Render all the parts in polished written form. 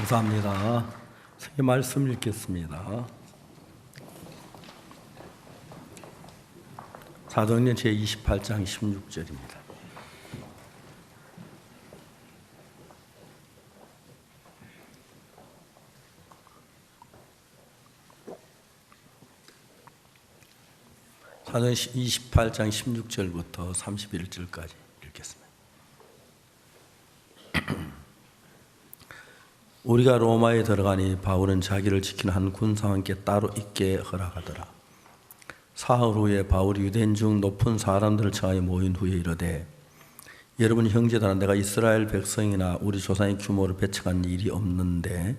감사합니다. 새 말씀 읽겠습니다. 사도행전 제28장 16절입니다. 사도행전 28장 16절부터 31절까지 읽겠습니다. 우리가 로마에 들어가니 바울은 자기를 지키는 한 군사와 함께 따로 있게 허락하더라. 사흘 후에 바울이 유대인 중 높은 사람들을 청하여 모인 후에 이르되, 여러분 형제들아, 내가 이스라엘 백성이나 우리 조상의 규모를 배척한 일이 없는데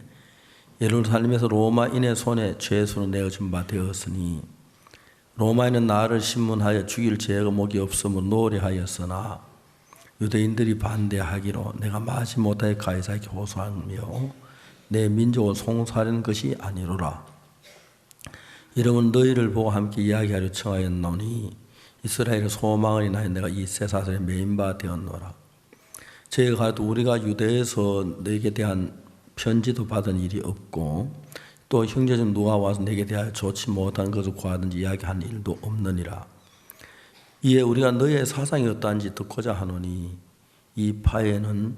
예루살렘에서 로마인의 손에 죄수로 내어준 바 되었으니 로마인은 나를 신문하여 죽일 제목이 없으므로 노래하였으나 유대인들이 반대하기로 내가 마지 못하여 가이사에게 호소하며 내 민족을 송사하는 것이 아니로라. 이러면 너희를 보고 함께 이야기하려 청하였노니 이스라엘의 소망을 인하여 내가 이 쇠사슬에 매인 바 되었노라. 저희가 가도 우리가 유대에서 너에게 대한 편지도 받은 일이 없고 또 형제 중 누가 와서 내게 대하여 좋지 못한 것을 구하든지 이야기한 일도 없느니라. 이에 우리가 너의 사상이 어떠한지 듣고자 하노니 이 파에는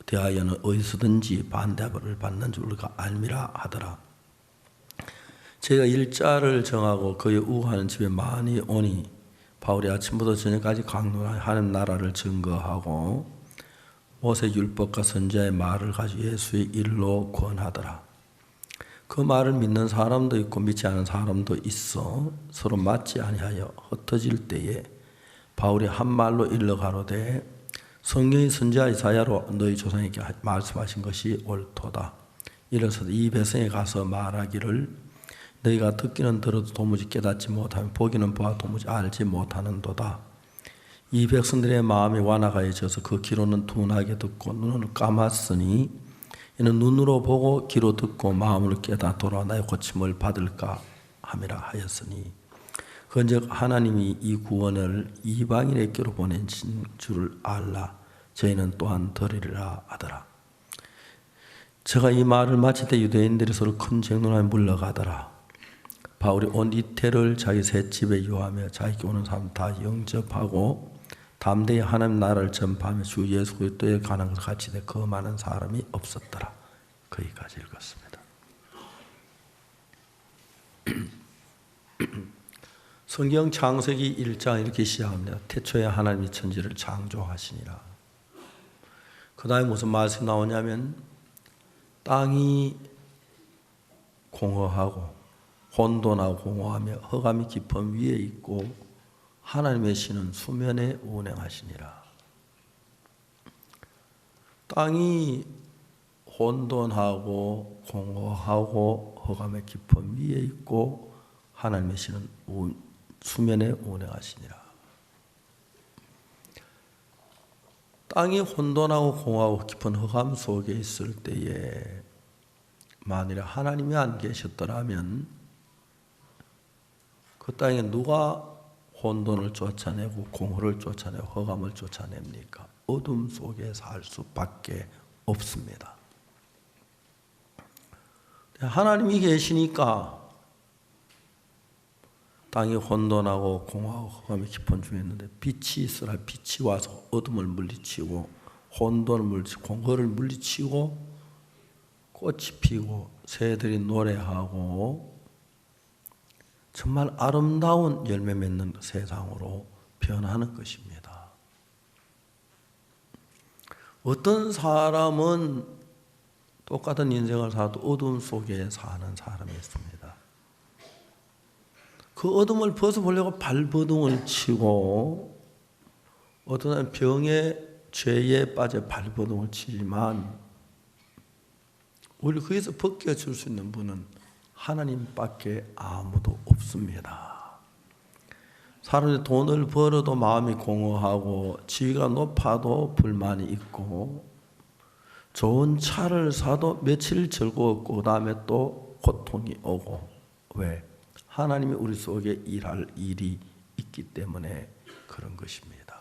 대하여는 어디서든지 반대를 받는 줄 우리가 알미라 하더라. 제가 일자를 정하고 그의 우하는 집에 많이 오니 바울이 아침부터 저녁까지 강론하여 하나님 나라를 증거하고 모세 율법과 선지자의 말을 가지고 예수의 일로 권하더라. 그 말을 믿는 사람도 있고 믿지 않은 사람도 있어 서로 맞지 아니하여 흩어질 때에 바울이 한 말로 일러 가로되, 성경의 선지자 이사야로 너희 조상에게 말씀하신 것이 옳도다. 이래서 이 백성에 가서 말하기를 너희가 듣기는 들어도 도무지 깨닫지 못하며 보기는 보아 도무지 알지 못하는도다. 이 백성들의 마음이 완악하여져서 그 귀로는 둔하게 듣고 눈을 감았으니 이는 눈으로 보고 귀로 듣고 마음으로 깨닫 돌아와 나의 고침을 받을까 함이라 하였으니, 그런즉 하나님이 이 구원을 이방인에게로 보내신 줄을 알라. 저희는 또한 들으리라 하더라. 제가 이 말을 마칠 때 유대인들이 서로 큰 쟁론하여 물러가더라. 바울이 온 이태를 자기 새 집에 유하며 자기에게 오는 사람 다 영접하고 담대히 하나님 나라를 전파하며 주 예수 그리스도에 관한 것을 가르치되 그 많은 사람이 없었더라. 거기까지 읽었습니다. 성경 창세기 1장 이렇게 시작합니다. 태초에 하나님이 천지를 창조하시니라. 그 다음에 무슨 말씀이 나오냐면 땅이 공허하고 혼돈하고 공허하며 흑암이 깊음 위에 있고 하나님의 신은 수면에 운행하시니라. 땅이 혼돈하고 공허하고 흑암의 깊음 위에 있고 하나님의 신은 수면에 운행하시니라. 땅이 혼돈하고 공허하고 깊은 흑암 속에 있을 때에 만일에 하나님이 안 계셨더라면 그 땅에 누가 혼돈을 쫓아내고 공허를 쫓아내고 흑암을 쫓아냅니까? 어둠 속에 살 수밖에 없습니다. 하나님이 계시니까 땅이 혼돈하고 공허하고 흑암이 깊은 중이었는데 빛이 있으라 빛이 와서 어둠을 물리치고 혼돈을 물리치고 공허를 물리치고 꽃이 피고 새들이 노래하고 정말 아름다운 열매 맺는 세상으로 변하는 것입니다. 어떤 사람은 똑같은 인생을 살아도 어둠 속에 사는 사람이 있습니다. 그 어둠을 벗어보려고 발버둥을 치고 어떤 사람은 병에 죄에 빠져 발버둥을 치지만 우리를 거기서 벗겨줄 수 있는 분은 하나님밖에 아무도 없습니다. 사람이 돈을 벌어도 마음이 공허하고 지위가 높아도 불만이 있고 좋은 차를 사도 며칠 즐거웠고 그 다음에 또 고통이 오고 왜? 하나님이 우리 속에 일할 일이 있기 때문에 그런 것입니다.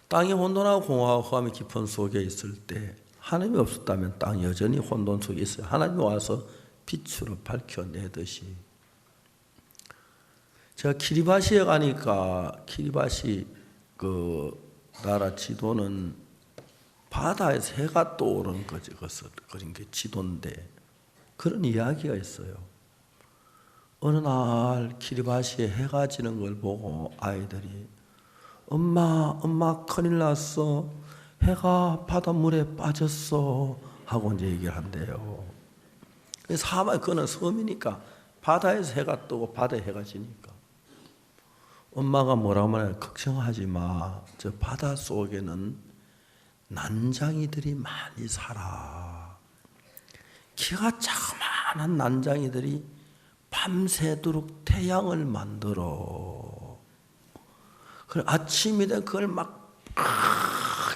땅이 혼돈하고 공허하고 흑암이 깊은 속에 있을 때 하나님이 없었다면 땅이 여전히 혼돈 속에 있어요. 하나님이 와서 빛으로 밝혀내듯이. 제가 키리바시에 가니까 키리바시 그 나라 지도는 바다에서 해가 떠오르는 거지. 그런 게 지도인데 그런 이야기가 있어요. 어느 날 키리바시에 해가 지는 걸 보고 아이들이 엄마 큰일 났어. 해가 바닷물에 빠졌어 하고 이제 얘기를 한대요. 사막 그는 섬이니까 바다에서 해가 뜨고 바다에 해가 지니까 엄마가 뭐라고 말해요? 걱정하지 마. 저 바다 속에는 난장이들이 많이 살아. 키가 자그마한 난장이들이 밤새도록 태양을 만들어. 그래 아침이 되면 그걸 막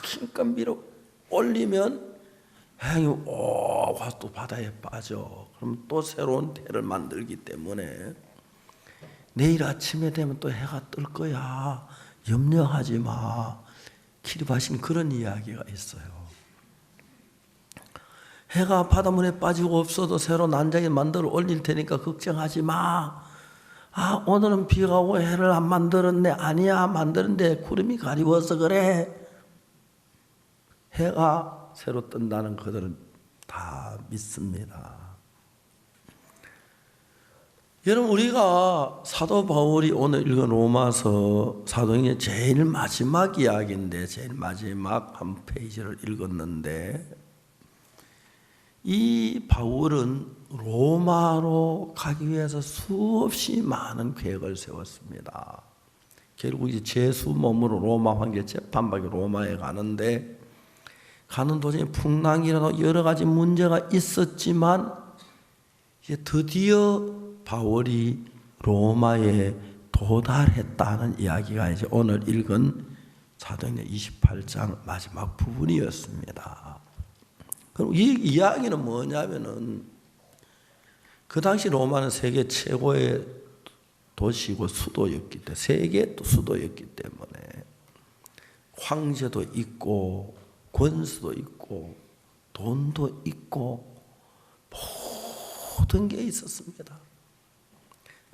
힘껏 밀어 올리면 해양이 와서 또 바다에 빠져. 그럼 또 새로운 태를 만들기 때문에 내일 아침에 되면 또 해가 뜰 거야. 염려하지 마. 키리바시는 그런 이야기가 있어요. 해가 바닷물에 빠지고 없어도 새로 난장이 만들어 올릴 테니까 걱정하지 마. 아, 오늘은 비가 오고 해를 안 만들었네. 아니야, 만드는데 구름이 가리워서 그래. 해가 새로 뜬다는 그들은 다 믿습니다. 여러분, 우리가 사도 바울이 오늘 읽은 로마서 사도행전의 제일 마지막 이야기인데, 제일 마지막 한 페이지를 읽었는데, 이 바울은 로마로 가기 위해서 수없이 많은 계획을 세웠습니다. 결국 이제 제수 몸으로 로마 황제 재판받기 로마에 가는데, 가는 도중에 풍랑이라도 여러 가지 문제가 있었지만 이제 드디어 바울이 로마에 도달했다는 이야기가 이제 오늘 읽은 사도행전 28장 마지막 부분이었습니다. 그럼 이 이야기는 뭐냐면은 그 당시 로마는 세계 최고의 도시고 수도였기 때문에 세계 수도였기 때문에 황제도 있고 권수도 있고 돈도 있고 모든 게 있었습니다.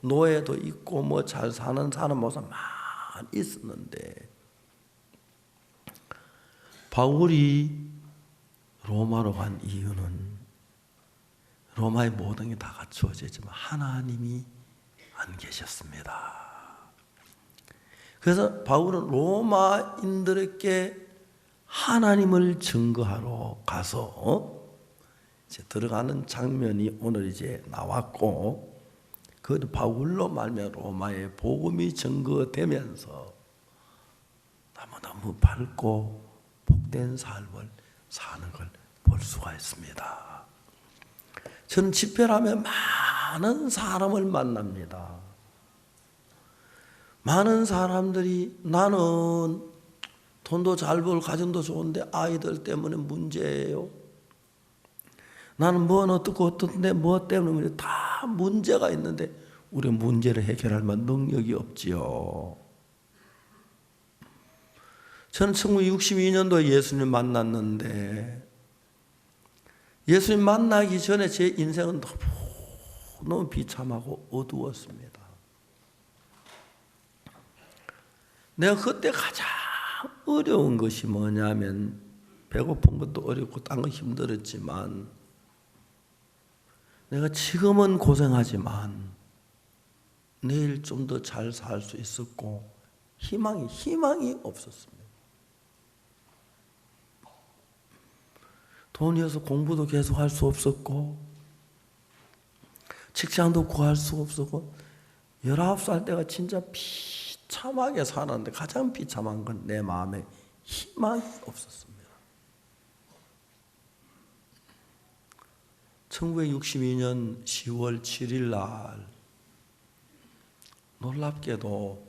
노예도 있고 뭐 잘 사는 사람 모습 많이 있었는데 바울이 로마로 간 이유는 로마의 모든 게 다 갖추어져 있지만 하나님이 안 계셨습니다. 그래서 바울은 로마인들에게 하나님을 증거하러 가서 이제 들어가는 장면이 오늘 이제 나왔고, 그 바울로 말미암아 로마의 복음이 증거되면서 너무너무 밝고 복된 삶을 사는 걸 볼 수가 있습니다. 저는 집회를 하면 많은 사람을 만납니다. 많은 사람들이 나는 돈도 잘 벌고 가정도 좋은데 아이들 때문에 문제예요. 나는 뭐는 어떻고 어떤데 뭐 때문에 문제, 다 문제가 있는데 우리 문제를 해결할 만한 능력이 없지요. 저는 1962년도에 예수님 만났는데 예수님 만나기 전에 제 인생은 너무 비참하고 어두웠습니다. 내가 그때 가장 어려운 것이 뭐냐면 배고픈 것도 어렵고 딴 거 힘들었지만 내가 지금은 고생하지만 내일 좀 더 잘 살 수 있었고 희망이 없었습니다. 돈이어서 공부도 계속 할 수 없었고 직장도 구할 수 없었고 19살 때가 진짜 비참하게 살았는데 가장 비참한 건 내 마음에 희망이 없었습니다. 1962년 10월 7일 날 놀랍게도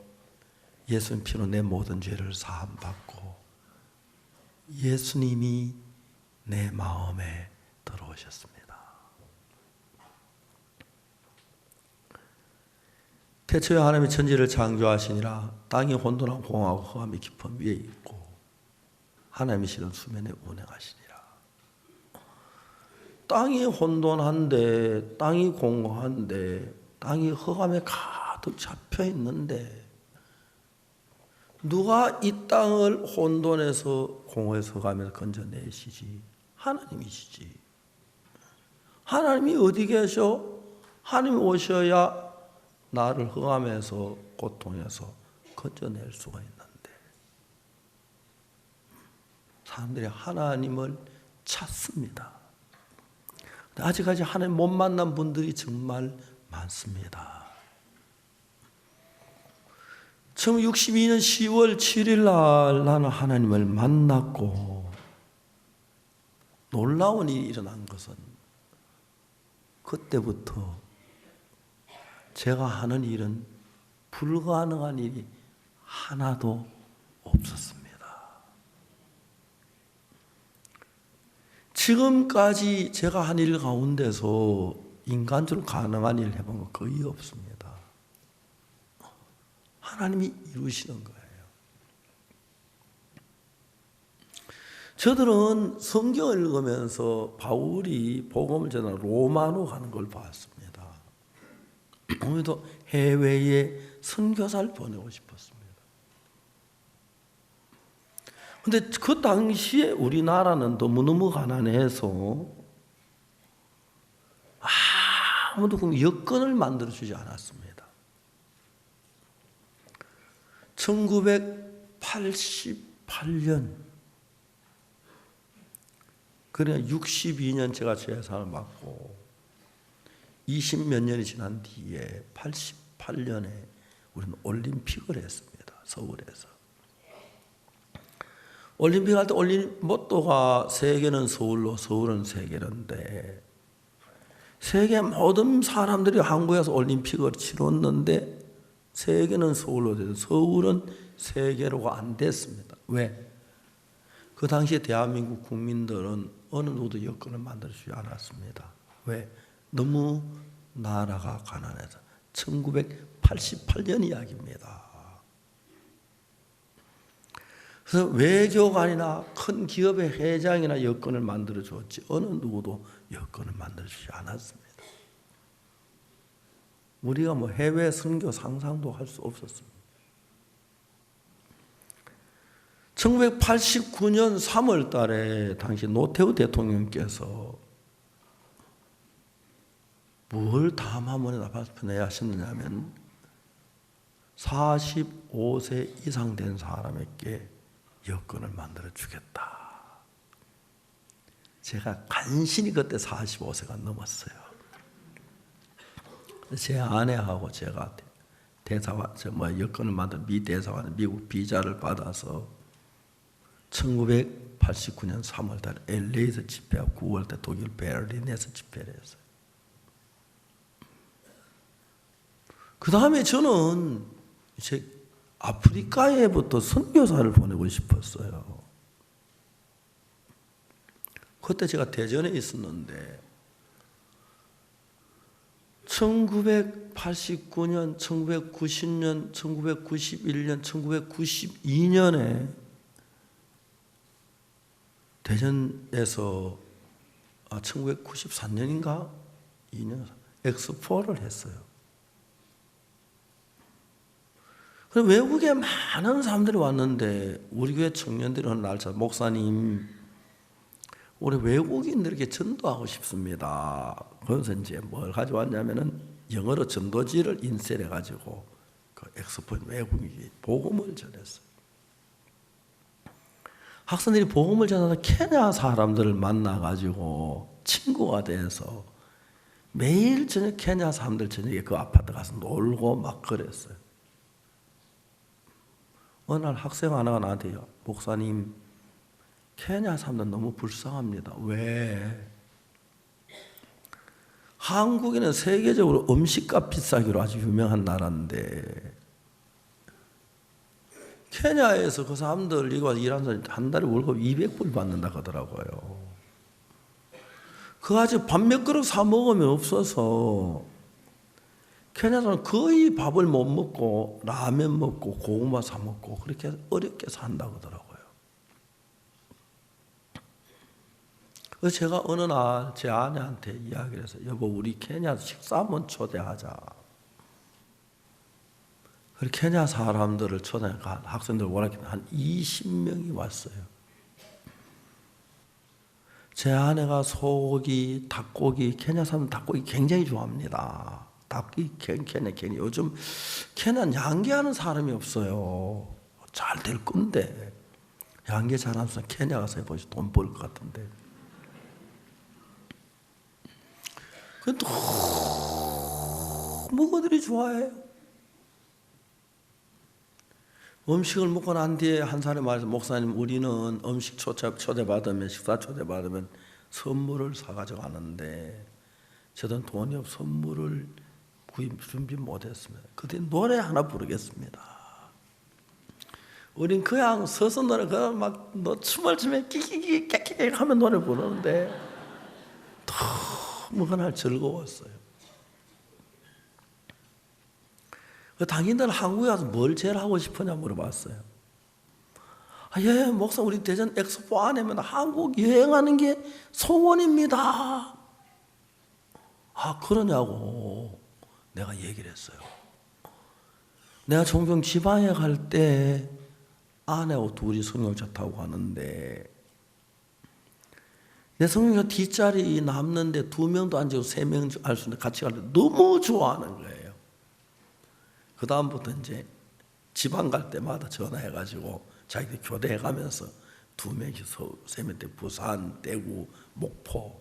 예수님 피로 내 모든 죄를 사함받고 예수님이 내 마음에 들어오셨습니다. 태초에 하나님이 천지를 창조하시니라 땅이 혼돈하고 공허하고 흑암이 깊은 위에 있고 하나님이 실은 수면에 운행하시니라. 땅이 혼돈한데 땅이 공허한데 땅이 흑암에 가득 잡혀 있는데 누가 이 땅을 혼돈에서 공허에서 흑암에서 건져내시지? 하나님이시지. 하나님이 어디 계셔? 하나님이 오셔야 나를 흑암에서 고통에서 건져낼 수가 있는데 사람들이 하나님을 찾습니다. 아직까지 하나님 못 만난 분들이 정말 많습니다. 1962년 10월 7일 날 나는 하나님을 만났고 놀라운 일이 일어난 것은 그때부터 제가 하는 일은 불가능한 일이 하나도 없었습니다. 지금까지 제가 한 일 가운데서 인간적으로 가능한 일을 해본 거 거의 없습니다. 하나님이 이루시는 거예요. 저들은 성경을 읽으면서 바울이 복음을 전하는 로마로 가는 걸 봤습니다. 오늘도 해외에 선교사를 보내고 싶었습니다. 그런데 그 당시에 우리나라는 너무너무 가난해서 아무도 그 여건을 만들어주지 않았습니다. 1988년 그러니까 62년 제가 재산을 맡고 20몇 년이 지난 뒤에 88년에 우리는 올림픽을 했습니다. 서울에서. 올림픽 할 때 모토가 세계는 서울로 서울은 세계인데 세계 모든 사람들이 한국에서 올림픽을 치렀는데 세계는 서울로 돼서 서울은 세계로가 안 됐습니다. 왜? 그 당시에 대한민국 국민들은 어느 누구도 여건을 만들어주지 않았습니다. 왜? 너무 나라가 가난해서 1988년 이야기입니다. 그래서 외교관이나 큰 기업의 회장이나 여건을 만들어 주었지 어느 누구도 여건을 만들어 주지 않았습니다. 우리가 뭐 해외 선교 상상도 할 수 없었습니다. 1989년 3월 달에 당시 노태우 대통령께서 뭘 담화문에 발표해야 하셨느냐면 45세 이상 된 사람에게 여건을 만들어 주겠다. 제가 간신히 그때 45세가 넘었어요. 제 아내하고 제가 대사관, 여건을 만든 미 대사관, 미국 비자를 받아서 1989년 3월 달에 LA에서 집회하고 9월 때 독일 베를린에서 집회를 했어요. 그 다음에 저는 이제 아프리카에부터 선교사를 보내고 싶었어요. 그때 제가 대전에 있었는데 1989년, 1990년, 1991년, 1992년에 대전에서 1994년인가 2년 엑스포를 했어요. 그래서 외국에 많은 사람들이 왔는데 우리 교회 청년들이 어느 날 목사님, 우리 외국인들에게 전도하고 싶습니다. 그래서 이제 뭘 가져왔냐면은 영어로 전도지를 인쇄해가지고 그 엑스포인 외국인이 복음을 전했어요. 학생들이 복음을 전하다 케냐 사람들을 만나가지고 친구가 돼서 매일 저녁 케냐 사람들 저녁에 그 아파트 가서 놀고 막 그랬어요. 어느 날 학생 하나가 나한테요, 목사님, 케냐 사람들 너무 불쌍합니다. 왜? 한국에는 세계적으로 음식값 비싸기로 아주 유명한 나라인데 케냐에서 그 사람들 이거 일하는 사람이 한 달에 월급 200불 받는다 하더라고요. 그 아직 밥 몇 그릇 사 먹으면 없어서 케냐 사람은 거의 밥을 못 먹고 라면 먹고 고구마 사 먹고 그렇게 어렵게 산다고 하더라고요. 그래서 제가 어느 날 제 아내한테 이야기를 해서 여보 우리 케냐 식사 한번 초대하자. 그리고 케냐 사람들을 초대하니까 학생들 워낙 한 20명이 왔어요. 제 아내가 소고기, 닭고기, 케냐 사람은 닭고기 굉장히 좋아합니다. 닭이 케냐 요즘 케냐는 양계하는 사람이 없어요. 잘 될 건데 양계 잘하는 사람 케냐 가서 해보시 돈 벌 것 같은데. 그 너무 그들이 좋아해요. 음식을 먹고 난 뒤에 한 사람이 말해서 목사님 우리는 음식 초대받으면 식사 초대받으면 선물을 사가지고 가는데 저는 돈이 없어 선물을 준비 못했습니다. 그때 노래 하나 부르겠습니다. 우린 그냥 서서 노래 그냥 막 춤을 추면 끼끼끼 깨끼끼 하면 노래 부르는데 너무 그날 즐거웠어요. 당신들 한국에 가서 뭘 제일 하고 싶으냐 물어봤어요. 예, 목사 우리 대전 엑스포 안에면 한국 여행하는 게 소원입니다. 그러냐고 내가 얘기를 했어요. 내가 종종 지방에 갈 때 아내하고 둘이 승용차 타고 가는데 내 승용차 뒷자리 남는데 2명도 앉고 3명 할 수 있는데 같이 갈 때 너무 좋아하는 거예요. 그 다음부터 이제 지방 갈 때마다 전화해가지고 자기들 교대해가면서 2명이서 3명 부산, 대구, 목포가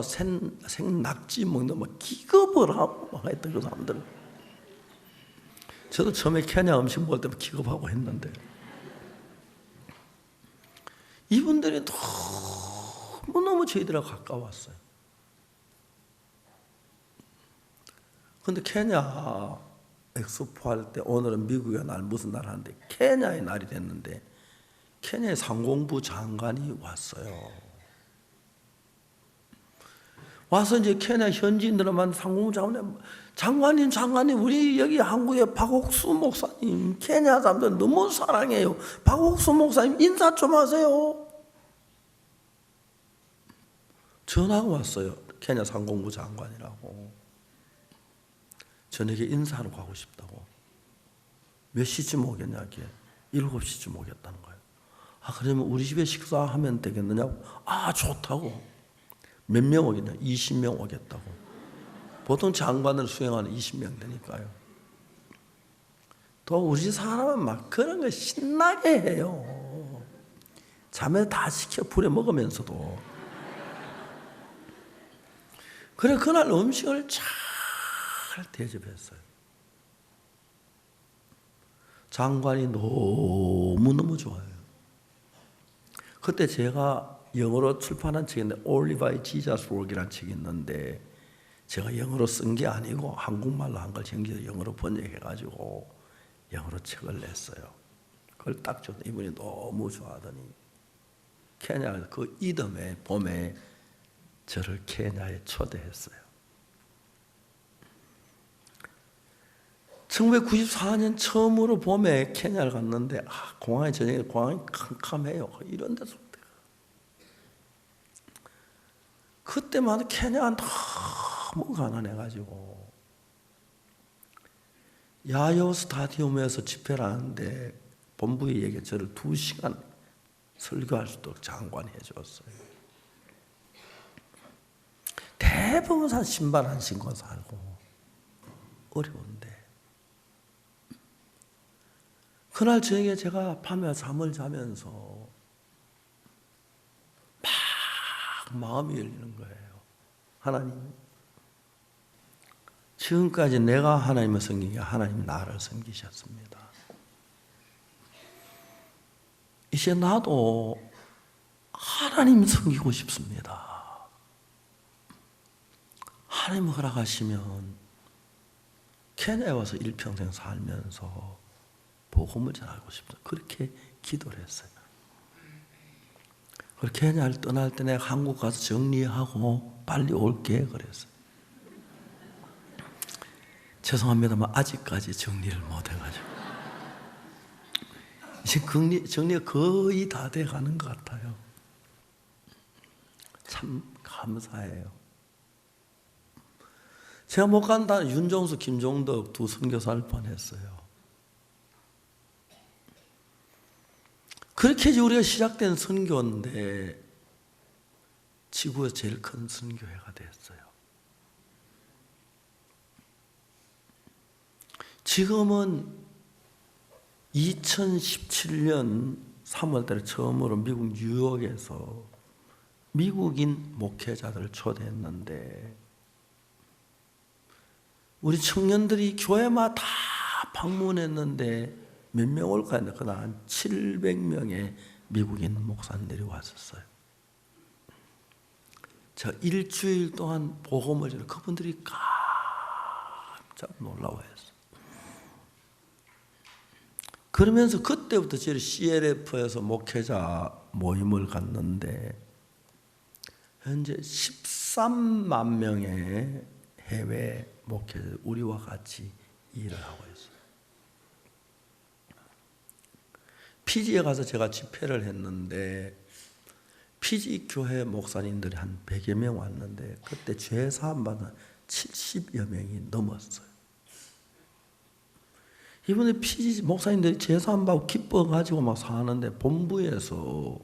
생낙지 먹는 막 기겁을 하고 막 했던 그 사람들. 저도 처음에 케냐 음식 먹을 때 기겁하고 했는데 이분들이 너무너무 저희들하고 가까웠어요. 근데 케냐 엑스포 할 때 오늘은 미국의 날 무슨 날 하는데 케냐의 날이 됐는데 케냐의 상공부 장관이 왔어요. 와서 이제 케냐 현지인들만 상공부 장관님 우리 여기 한국의 박옥수 목사님 케냐 사람들 너무 사랑해요. 박옥수 목사님 인사 좀 하세요. 전화가 왔어요. 케냐 상공부 장관이라고. 저녁에 인사하러 가고 싶다고. 몇 시쯤 오겠냐, 이게 7시쯤 오겠다는 거예요. 그러면 우리 집에 식사하면 되겠느냐고. 좋다고. 몇 명 오겠냐? 20명 오겠다고. 보통 장관을 수행하는 20명 되니까요. 또 우리 사람은 막 그런 거 신나게 해요. 자매 다 시켜 부려 먹으면서도. 그래 그날 음식을 잘 대접했어요. 장관이 너무너무 좋아요. 그때 제가 영어로 출판한 책인데 Only by Jesus Work이라는 책이 있는데 제가 영어로 쓴 게 아니고 한국말로 한 걸 영어로 번역해가지고 영어로 책을 냈어요. 그걸 딱 줬더니 이분이 너무 좋아하더니 케냐 그 이듬해 봄에 저를 케냐에 초대했어요. 1994년 처음으로 봄에 케냐를 갔는데 공항에 저녁에 공항이 캄캄해요. 이런 데서 그때만 케냐가 너무 가난해가지고 야요 스타디움에서 집회를 하는데 본부에게 저를 2시간 설교할 수 있도록 장관이 해줬어요. 대부분 신발 안 신고 살고 어려운데 그날 저녁에 제가 밤에 잠을 자면서 막 마음이 열리는 거예요. 하나님, 지금까지 내가 하나님을 섬긴 게 하나님 나를 섬기셨습니다. 이제 나도 하나님 섬기고 싶습니다. 하나님 허락하시면 케냐에 와서 일평생 살면서 복음을 전하고 싶다. 그렇게 기도를 했어요. 그리고 케냐를 떠날 때 내가 한국 가서 정리하고 빨리 올게 그랬어요. 죄송합니다만 아직까지 정리를 못 해가지고 이제 정리가 거의 다 돼가는 것 같아요. 참 감사해요. 제가 못 간다 윤종수, 김종덕 2 선교사 할 뻔했어요. 그렇게 우리가 시작된 선교인데 지구에서 제일 큰 선교회가 됐어요. 지금은 2017년 3월 달에 처음으로 미국 뉴욕에서 미국인 목회자들을 초대했는데 우리 청년들이 교회마다 다 방문했는데 몇 명 올까 했는데 그날 한 700명의 미국인 목사님들이 왔었어요. 제가 일주일 동안 복음을 전해 그분들이 깜짝 놀라워했어요. 그러면서 그때부터 저희 CLF에서 목회자 모임을 갔는데 현재 13만 명의 해외 목회자 우리와 같이 일을 하고 있어요. 피지에 가서 제가 집회를 했는데 피지 교회 목사님들이 한 100여 명 왔는데 그때 죄사함 받은 70여 명이 넘었어요. 이번에 피지 목사님들이 죄사함 받고 기뻐가지고 막 사는데 본부에서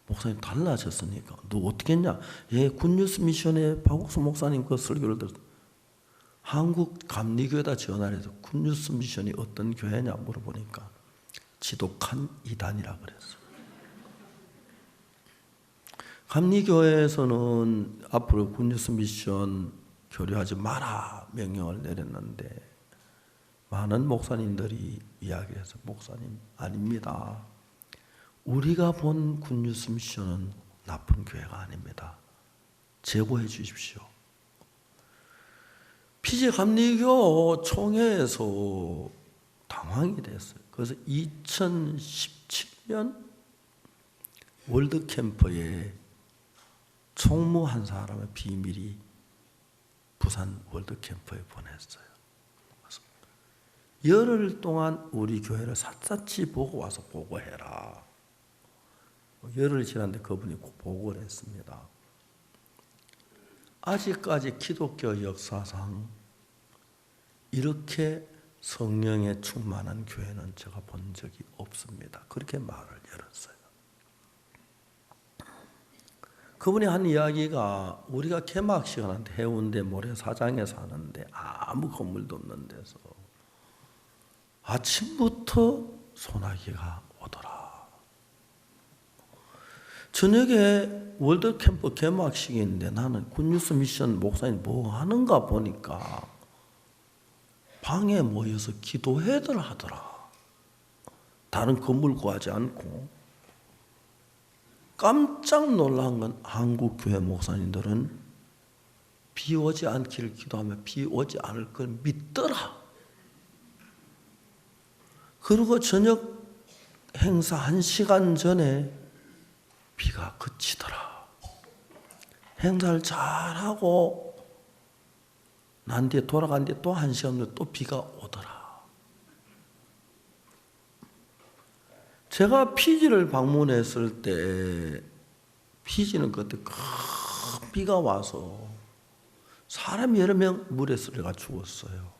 목사님 달라졌으니까 너 어떻게 했냐? 예, 굿뉴스 미션의 박옥수 목사님 그 설교를 들었어. 한국 감리교회다 전화를 해서 굿뉴스 미션이 어떤 교회냐 물어보니까 지독한 이단이라 그랬어요. 감리교회에서는 앞으로 굿뉴스 미션 교류하지 마라 명령을 내렸는데 많은 목사님들이 이야기해서 목사님 아닙니다. 우리가 본 굿뉴스 미션은 나쁜 교회가 아닙니다. 제보해 주십시오. 피지 감리교 총회에서 당황이 됐어요. 그래서 2017년 월드캠프에 총무 한 사람의 비밀이 부산 월드캠프에 보냈어요. 열흘 동안 우리 교회를 샅샅이 보고 와서 보고해라. 열흘 지났는데 그분이 보고를 했습니다. 아직까지 기독교 역사상 이렇게 성령에 충만한 교회는 제가 본 적이 없습니다. 그렇게 말을 열었어요. 그분이 한 이야기가 우리가 개막식을 하는데 해운대 모래사장에 사는데 아무 건물도 없는 데서 아침부터 소나기가 오더라. 저녁에 월드캠프 개막식인데 나는 굿뉴스 미션 목사님 뭐 하는가 보니까 방에 모여서 기도회들 하더라. 다른 건물 구하지 않고. 깜짝 놀란 건 한국 교회 목사님들은 비 오지 않기를 기도하며 비 오지 않을 걸 믿더라. 그리고 저녁 행사 1시간 전에 비가 그치더라. 행사를 잘하고 난 뒤에 돌아간 뒤에 또 1시간 후에 또 비가 오더라. 제가 피지를 방문했을 때 피지는 그때 큰 비가 와서 사람 여러 명 물에 쓸려가 죽었어요.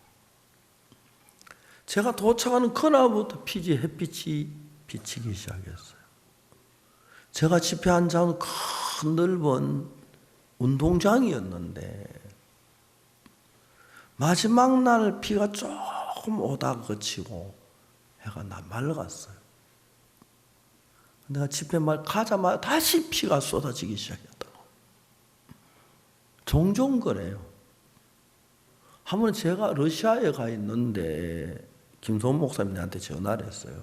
제가 도착하는 그날부터 피지 햇빛이 비치기 시작했어요. 제가 집회 앉아온 큰 넓은 운동장이었는데 마지막 날 비가 조금 오다 그치고 해가 맑았어요. 내가 집회 말 가자마자 다시 비가 쏟아지기 시작했다고. 종종 그래요. 한 번 제가 러시아에 가 있는데 김소원 목사님 나한테 전화를 했어요.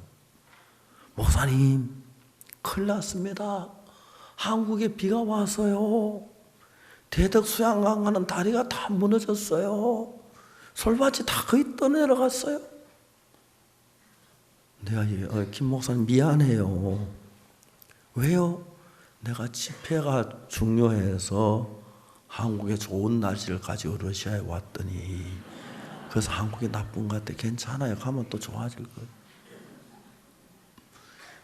목사님, 큰일 났습니다. 한국에 비가 와서요. 대덕 수양강 가는 다리가 다 무너졌어요. 솔밭이 다 거의 떠내려갔어요. 내가 김 목사님 미안해요. 왜요? 내가 집회가 중요해서 한국에 좋은 날씨를 가지고 러시아에 왔더니 그래서 한국이 나쁜 것 같아. 괜찮아요. 가면 또 좋아질 거예요.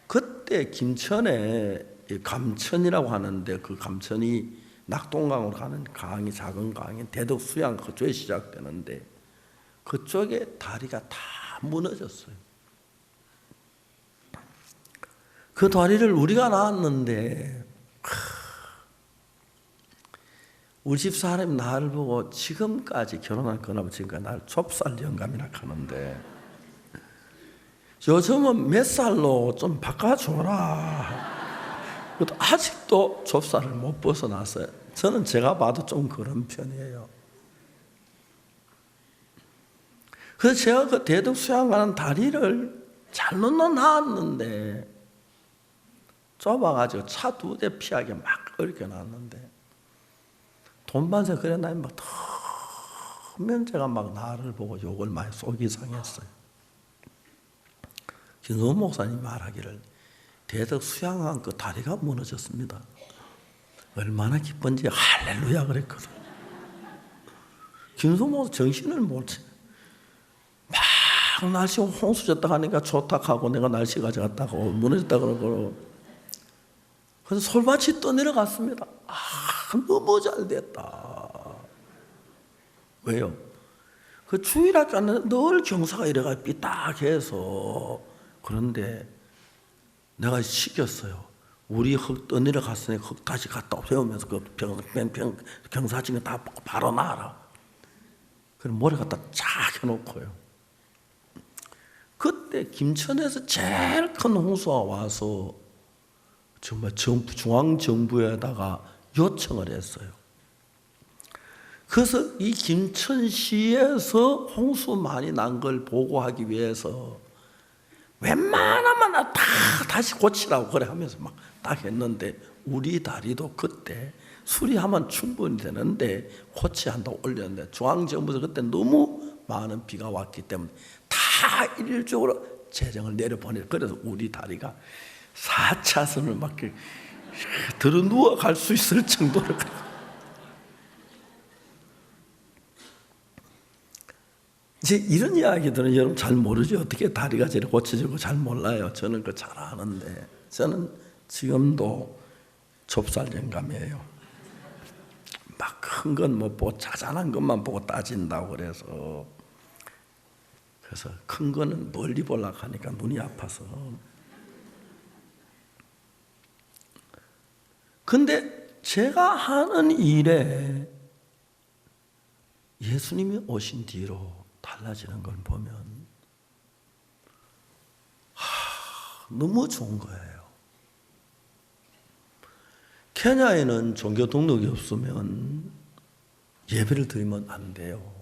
그때 김천에 감천이라고 하는데 그 감천이 낙동강으로 가는 강이 작은 강이 대덕 수양 그쪽에 시작되는데 그쪽에 다리가 다 무너졌어요. 그 다리를 우리가 낳았는데 우리 집 사람이 나를 보고 지금까지 결혼한 그날부터 지금까지 나를 좁쌀 영감이라 하는데 요즘은 몇 살로 좀 바꿔줘라. 아직도 좁쌀을 못 벗어났어요. 저는 제가 봐도 좀 그런 편이에요. 그래서 제가 그 대덕 수양 가는 다리를 잘못 놨는데 좁아가지고 차 2대 피하게 막 어렵게 놨는데 돈반세 그래 나면 막 면제가 막 나를 보고 욕을 많이 쏘기 상했어요. 김소원 목사님 말하기를 대덕 수양한 그 다리가 무너졌습니다. 얼마나 기쁜지 할렐루야 그랬거든. 김소원 목사 정신을 못 차. 막 날씨 홍수졌다 하니까 좋다 하고 내가 날씨 가져갔다고 무너졌다 그러고 그래서 솔밭이 떠내려갔습니다. 너무 잘 됐다. 왜요? 그 주일학교는 늘 경사가 이래가 삐딱해서 그런데 내가 시켰어요. 우리 흙 떠내려갔으니 흙 다시 갖다 세우면서 그 경사진 다 바로 놔라. 그럼 모래 갖다 쫙 해놓고요. 그때 김천에서 제일 큰 홍수가 와서 정말 중앙정부에다가 요청을 했어요. 그래서 이 김천시에서 홍수 많이 난 걸 보고하기 위해서 웬만하면 다 다시 고치라고 그래 하면서 막 딱 했는데 우리 다리도 그때 수리하면 충분히 되는데 고치한다고 올렸는데 중앙정부에서 그때 너무 많은 비가 왔기 때문에 다 일률적으로 재정을 내려보내. 그래서 우리 다리가 4차선을 막 들어 누워 갈 수 있을 정도로. 이제 이런 이야기들은 여러분 잘 모르죠. 어떻게 다리가 저렇게 고쳐지고 잘 몰라요. 저는 그거 잘 아는데 저는 지금도 좁쌀 영감이에요. 막 큰 건 못 보고 자잘한 것만 보고 따진다고 그래서 큰 거는 멀리 보려고 하니까 눈이 아파서. 근데 제가 하는 일에 예수님이 오신 뒤로 달라지는 걸 보면 너무 좋은 거예요. 케냐에는 종교 등록이 없으면 예배를 드리면 안 돼요.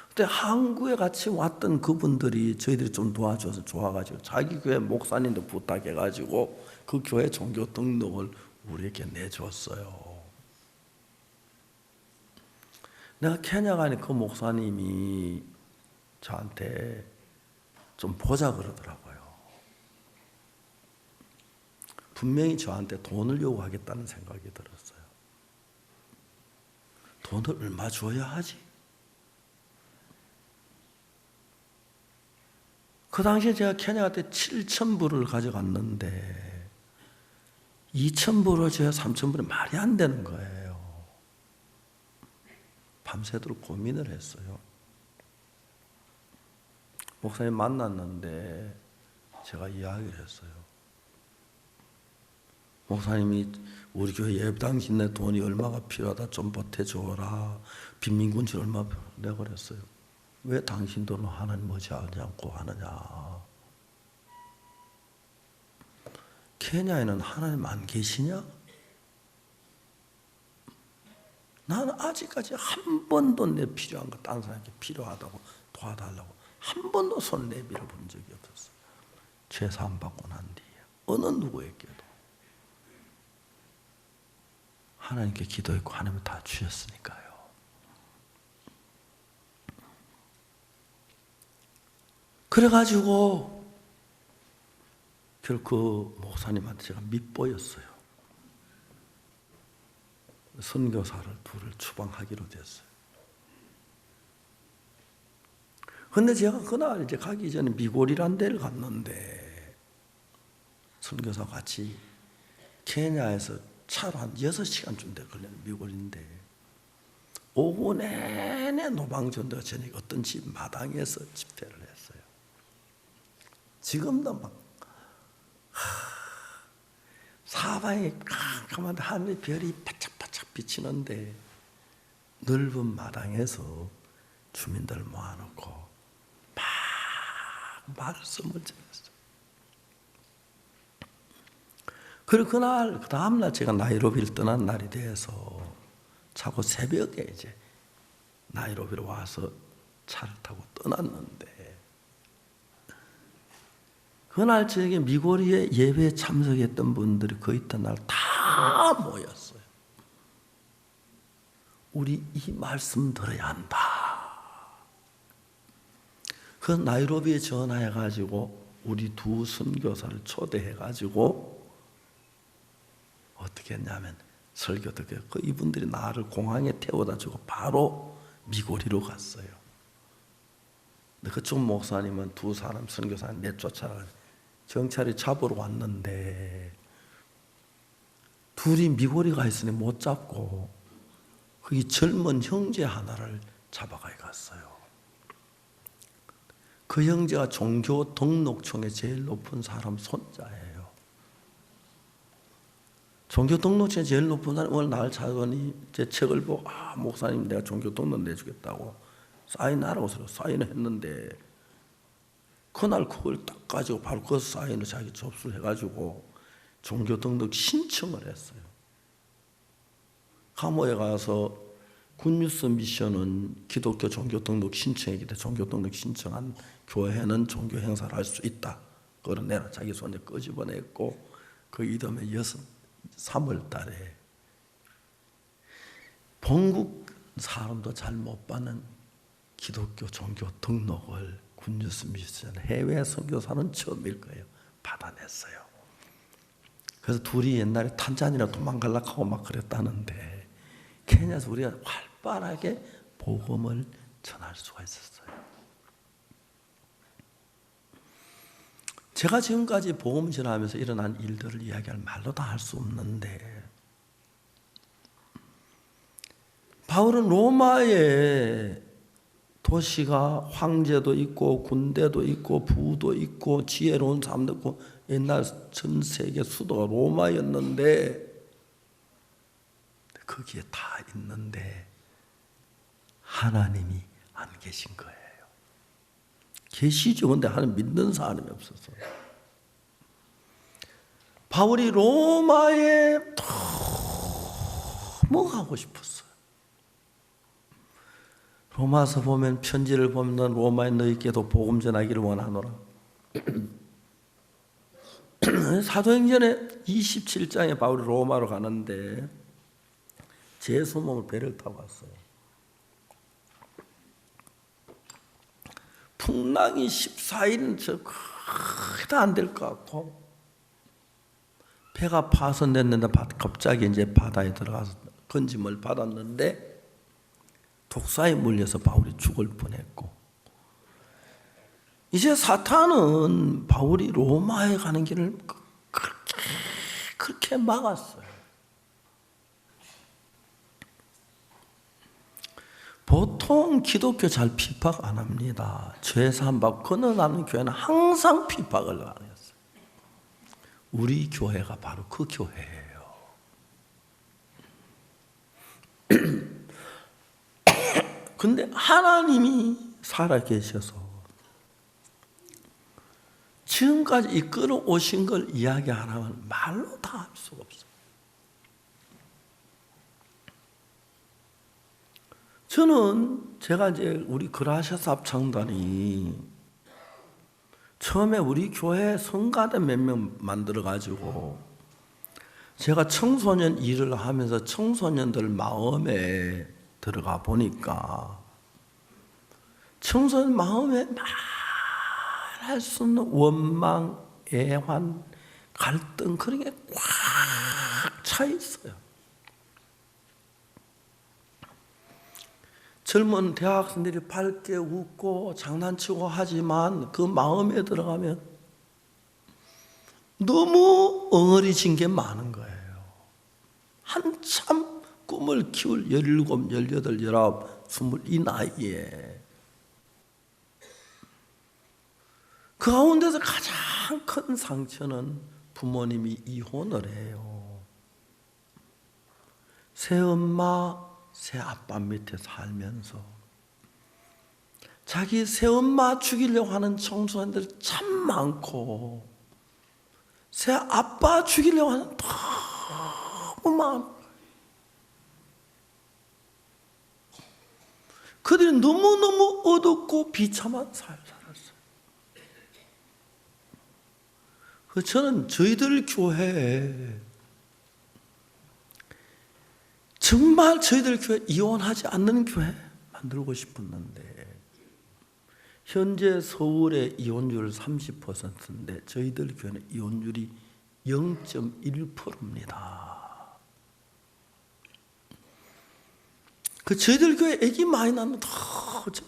그때 한국에 같이 왔던 그분들이 저희들이 좀 도와줘서 좋아가지고 자기 교회 목사님도 부탁해가지고 그 교회 종교 등록을 우리에게 내줬어요. 내가 케냐 가니 그 목사님이 저한테 좀 보자 그러더라고요. 분명히 저한테 돈을 요구하겠다는 생각이 들었어요. 돈을 얼마 줘야 하지? 그 당시에 제가 케냐 갈 때 7,000불을 가져갔는데 2,000불을 줘야 3,000불이 말이 안 되는 거예요. 밤새도록 고민을 했어요. 목사님 만났는데 제가 이야기를 했어요. 목사님이 우리 교회 예배당신네 돈이 얼마가 필요하다 좀 보태줘라. 빈민군지 얼마 내가 그랬어요. 왜 당신 돈으로 하나님 머지하지 않고 하느냐. 케냐에는 하나님 안 계시냐? 나는 아직까지 한 번도 내 필요한 거 다른 사람에게 필요하다고 도와달라고 한 번도 손 내밀어 본 적이 없었어요. 죄사함 받고 난 뒤에 어느 누구에게도 하나님께 기도했고 하나님은 다 주셨으니까요. 그래가지고 결코 목사님한테 제가 밑보였어요. 선교사를 둘을 추방하기로 됐어요. 근데 제가 그날 이제 가기 전에 미골이란 데를 갔는데 선교사 같이 케냐에서 차로 한 6시간쯤 돼 걸리는 미골인데 오후 내내 노방전도가 저녁에 어떤 집 마당에서 집회를 했어요. 지금도 막 사방에 깜깜한데 하늘에 별이 바짝바짝 비치는데 넓은 마당에서 주민들 모아놓고 막 말씀을 전했어요. 그리고 그날 그 다음날 제가 나이로비를 떠난 날이 돼서 자고 새벽에 이제 나이로비로 와서 차를 타고 떠났는데 그날 저녁에 미고리에 예배에 참석했던 분들이 그 이튿날 다 모였어요. 우리 이 말씀 들어야 한다. 그 나이로비에 전화해가지고 우리 두 선교사를 초대해가지고 어떻게 했냐면 설교 듣고 그 이분들이 나를 공항에 태워다 주고 바로 미고리로 갔어요. 근데 그쪽 목사님은 두 사람 선교사를 내쫓아가 경찰이 잡으러 왔는데 둘이 미고리 가 있으니 못 잡고 거기 젊은 형제 하나를 잡아가 갔어요. 그 형제가 종교 등록청에 제일 높은 사람 손자예요. 종교 등록청에 제일 높은 사람이 오늘 나를 찾아오니 제 책을 보고 목사님 내가 종교 등록 내주겠다고 사인하라고 해서 사인을 했는데 그날 그걸 딱 가지고 바로 그 사인을 자기 접수를 해가지고 종교 등록 신청을 했어요. 감옥에 가서 굿뉴스 미션은 기독교 종교 등록 신청이기 때문에 종교 등록 신청한 교회는 종교 행사를 할 수 있다. 그걸 내가 자기 손에 끄집어냈고 그 이듬해 3월 달에 본국 사람도 잘 못 받는 기독교 종교 등록을 굿뉴스 미션 해외 선교사는 처음일 거예요. 받아냈어요. 그래서 둘이 옛날에 탄자니아 도망가려고 하고 막 그랬다는데 케냐에서 우리가 활발하게 복음을 전할 수가 있었어요. 제가 지금까지 복음 전하면서 일어난 일들을 이야기할 말로 다 할 수 없는데 바울은 로마에 도시가 황제도 있고 군대도 있고 부도 있고 지혜로운 사람도 있고 옛날 전 세계 수도가 로마였는데 거기에 다 있는데 하나님이 안 계신 거예요. 계시죠. 근데 하나님 믿는 사람이 없어서 바울이 로마에 너무 가고 싶었어요. 로마서 보면 편지를 보면 로마에 너희께도 복음 전하기를 원하노라. 사도행전에 27장에 바울이 로마로 가는데 제수몸을 배를 타고 왔어요. 풍랑이 14일은 크다 안 될 것 같고 배가 파손됐는데 갑자기 이제 바다에 들어가서 건짐을 받았는데 독사에 물려서 바울이 죽을 뻔했고 이제 사탄은 바울이 로마에 가는 길을 그렇게 막았어요. 보통 기독교 잘 핍박 안 합니다. 죄사함받고 건너가는 교회는 항상 핍박을 당했어요. 우리 교회가 바로 그 교회예요. 근데 하나님이 살아계셔서 지금까지 이끌어 오신 걸 이야기하라면 말로 다 할 수가 없어요. 저는 제가 이제 우리 그라시아스 합창단이 처음에 우리 교회 성가대 몇 명 만들어가지고 제가 청소년 일을 하면서 청소년들 마음에 들어가 보니까 청소년 마음에 말할 수 없는 원망, 애환, 갈등 그런 게 꽉 차 있어요. 젊은 대학생들이 밝게 웃고 장난치고 하지만 그 마음에 들어가면 너무 엉어리진 게 많은 거예요. 한참 꿈을 키울 17, 18, 19, 20 이 나이에 그 가운데서 가장 큰 상처는 부모님이 이혼을 해요. 새엄마, 새아빠 밑에 살면서 자기 새엄마 죽이려고 하는 청소년들 참 많고 새아빠 죽이려고 하는 너무 많아요. 그들이 너무너무 어둡고 비참한 삶을 살았어요. 저는 저희들 교회에 정말 저희들 교회 이혼하지 않는 교회 만들고 싶었는데 현재 서울의 이혼율 30%인데 저희들 교회는 이혼율이 0.1%입니다. 그 저희들 교회 아기 많이 낳는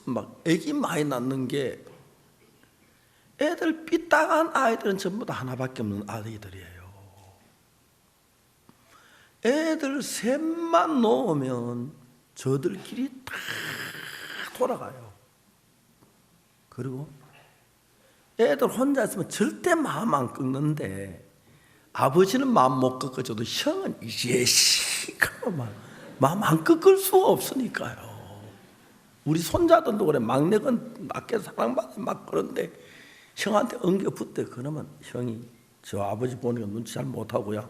막 아기 많이 낳는 게 애들 삐딱한 아이들은 전부 다 하나밖에 없는 아이들이에요. 애들 셋만 놓으면 저들끼리 다 돌아가요. 그리고 애들 혼자 있으면 절대 마음 안 꺾는데 아버지는 마음 못 꺾어줘도 형은 예시 마음 안 꺾을 수가 없으니까요. 우리 손자들도 그래. 막내가 낮게 사랑받아 막 그런데 형한테 엉겨 붙대. 그러면 형이 저 아버지 보니까 눈치 잘 못하고요.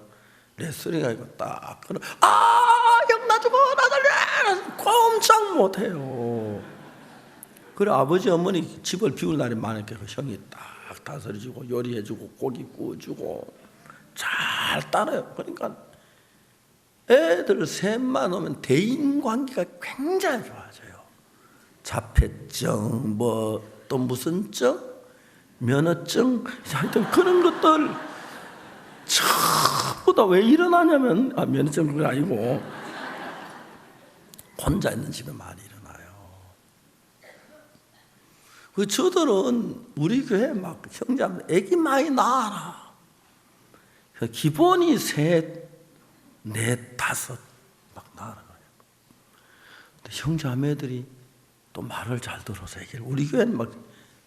레슬링 하니까 딱 그러 형 나 죽어 나 살려 꼼짝 못해요. 그래 아버지 어머니 집을 비울 날이 많으니까 그 형이 딱 다스려주고 요리해주고 고기 구워주고 잘 따라요. 그러니까 애들 셋만 오면 대인관계가 굉장히 좋아져요. 자폐증 뭐 또 무슨 증 면허증 하여튼 그런 것들 전부 다 왜 일어나냐면 면허증 그게 아니고 혼자 있는 집에 많이 일어나요. 그 저들은 우리 교회 막 형제들 애기 많이 낳아라. 기본이 셋, 넷, 다섯 막 낳아라 그래요. 근데 형제자매들이 또 말을 잘 들어서 얘기를. 우리 교회는 막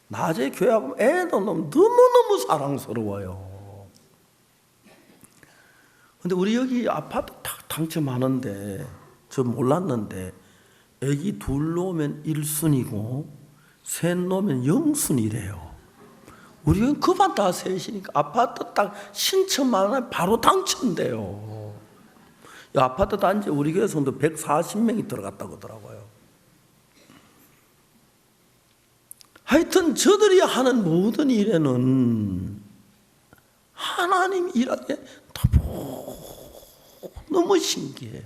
낮에 교회하고 애도 너무너무 사랑스러워요. 근데 우리 여기 아파트 딱 당첨하는데 저 몰랐는데 애기 둘 놓으면 1순위고 셋 놓으면 0순위래요. 우리는 그만 다 셋이니까 아파트 딱 신청만 하면 바로 당첨돼요. 이 아파트 단지 우리 교회 성도 140명이 들어갔다고 하더라고요. 하여튼 저들이 하는 모든 일에는 하나님 일하게 너무 신기해요.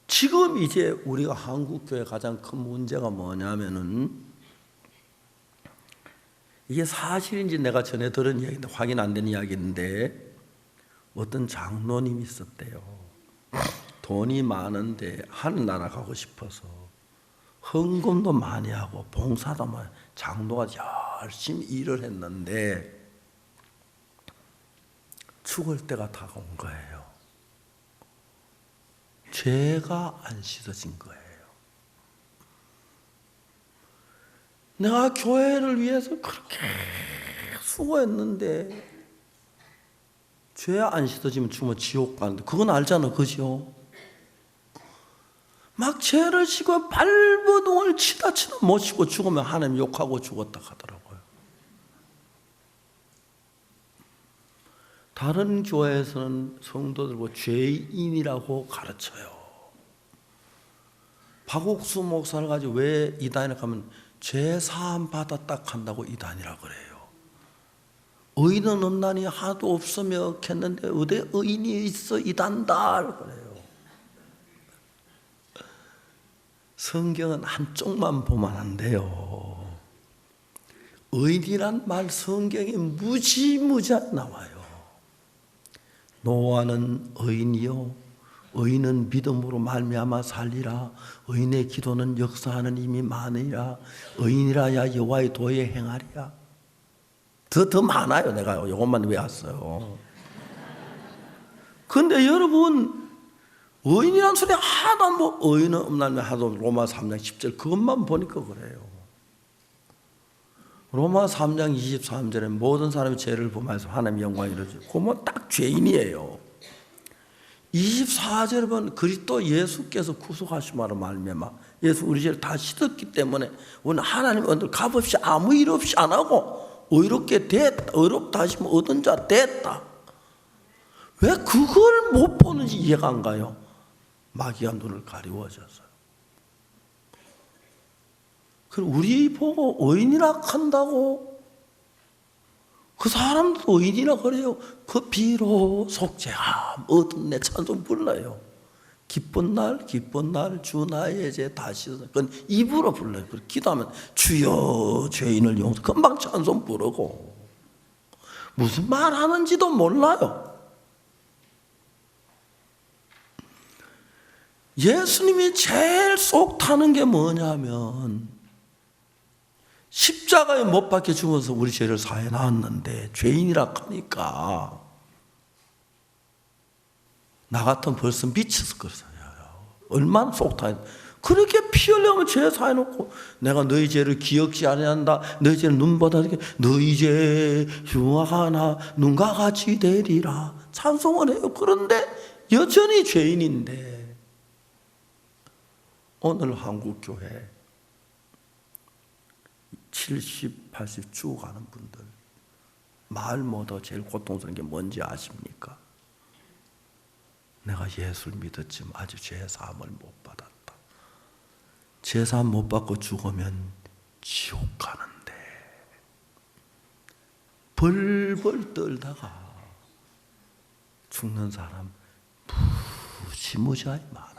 지금 이제 우리가 한국교회 가장 큰 문제가 뭐냐면은 이게 사실인지 내가 전에 들은 이야기인데 확인 안 된 이야기인데 어떤 장로님이 있었대요. 돈이 많은데 하늘나라 가고 싶어서 헌금도 많이 하고 봉사도 많이 장로가 열심히 일을 했는데 죽을 때가 다가온 거예요. 죄가 안 씻어진 거예요. 내가 교회를 위해서 그렇게 수고했는데 죄 안 씻어지면 죽으면 지옥 가는데 그건 알잖아, 그죠? 막 죄를 지고 발버둥을 치다 못 치고 죽으면 하나님 욕하고 죽었다 하더라고요. 다른 교회에서는 성도들고 죄인이라고 가르쳐요. 박옥수 목사를 가지고 왜 이단에 가면 죄 사함 받았다 한다고 이단이라 그래요. 의인은 없나니 하도 없으며 했는데 어디 의인이 있어 이단다 그래요. 성경은 한쪽만 보면 안 돼요. 의인이란 말 성경에 무지무지하게 나와요. 노아는 의인이요 의인은 믿음으로 말미암아 살리라. 의인의 기도는 역사하는 힘이 많으리라. 의인이라야 여호와의 도에 행하리라. 더 많아요. 내가 이것만 외웠어요. 근데 여러분 의인이란 소리 하나도 안 보고 의인은 없나면 하도 로마 3장 10절 그것만 보니까 그래요. 로마 3장 23절에 모든 사람이 죄를 범하여서 하나님의 영광이 이루어지고 그건 딱 죄인이에요. 24절에 보면 그리스도 예수께서 구속하심으로 말미암아 예수 우리 죄를 다 씻었기 때문에 오늘 하나님 오늘 값없이 아무 일 없이 안 하고 의롭게 됐다. 의롭다 하시면 얻은 자 됐다. 왜 그걸 못 보는지 이해가 안 가요. 마귀가 눈을 가리워져서요. 그리고 우리 보고 의인이라 한다고 그 사람도 의인이라 그래요. 그 비로 속죄함 얻은 내 찬송 불러요. 기쁜 날 주 나의 죄 다 씻어서 그건 입으로 불러요. 기도하면 주여 죄인을 용서 금방 찬송 부르고 무슨 말 하는지도 몰라요. 예수님이 제일 속 타는 게 뭐냐면 십자가에 못 박혀 죽어서 우리 죄를 사해 놨는데 죄인이라 하니까 나 같으면 벌써 미쳤을 거예요. 얼마나 속 타요. 그렇게 피 흘려면 죄 사해 놓고 내가 너희 죄를 기억지 아니한다. 너희 죄를 눈보다 이렇게 너희 죄 흉하나 눈과 같이 되리라 찬송을 해요. 그런데 여전히 죄인인데 오늘 한국교회 70, 80 죽어가는 분들 말보다 제일 고통스러운 게 뭔지 아십니까? 내가 예수를 믿었지만 아직 죄사함을 못 받았다. 죄사함 못 받고 죽으면 지옥 가는데 벌벌 떨다가 죽는 사람 무지무지하게 많아요.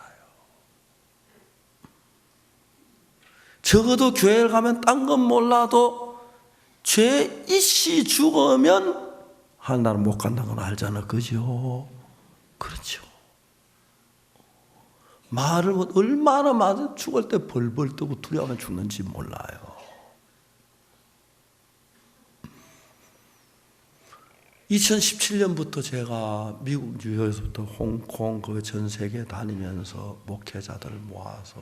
적어도 교회를 가면 딴 건 몰라도 죄 있이 죽으면 하나님 못 간다는 건 알잖아. 그죠? 그렇죠. 말을 얼마나 많이 죽을 때 벌벌 떠고 두려워하면 죽는지 몰라요. 2017년부터 제가 미국 뉴욕에서부터 홍콩 그 전 세계 다니면서 목회자들을 모아서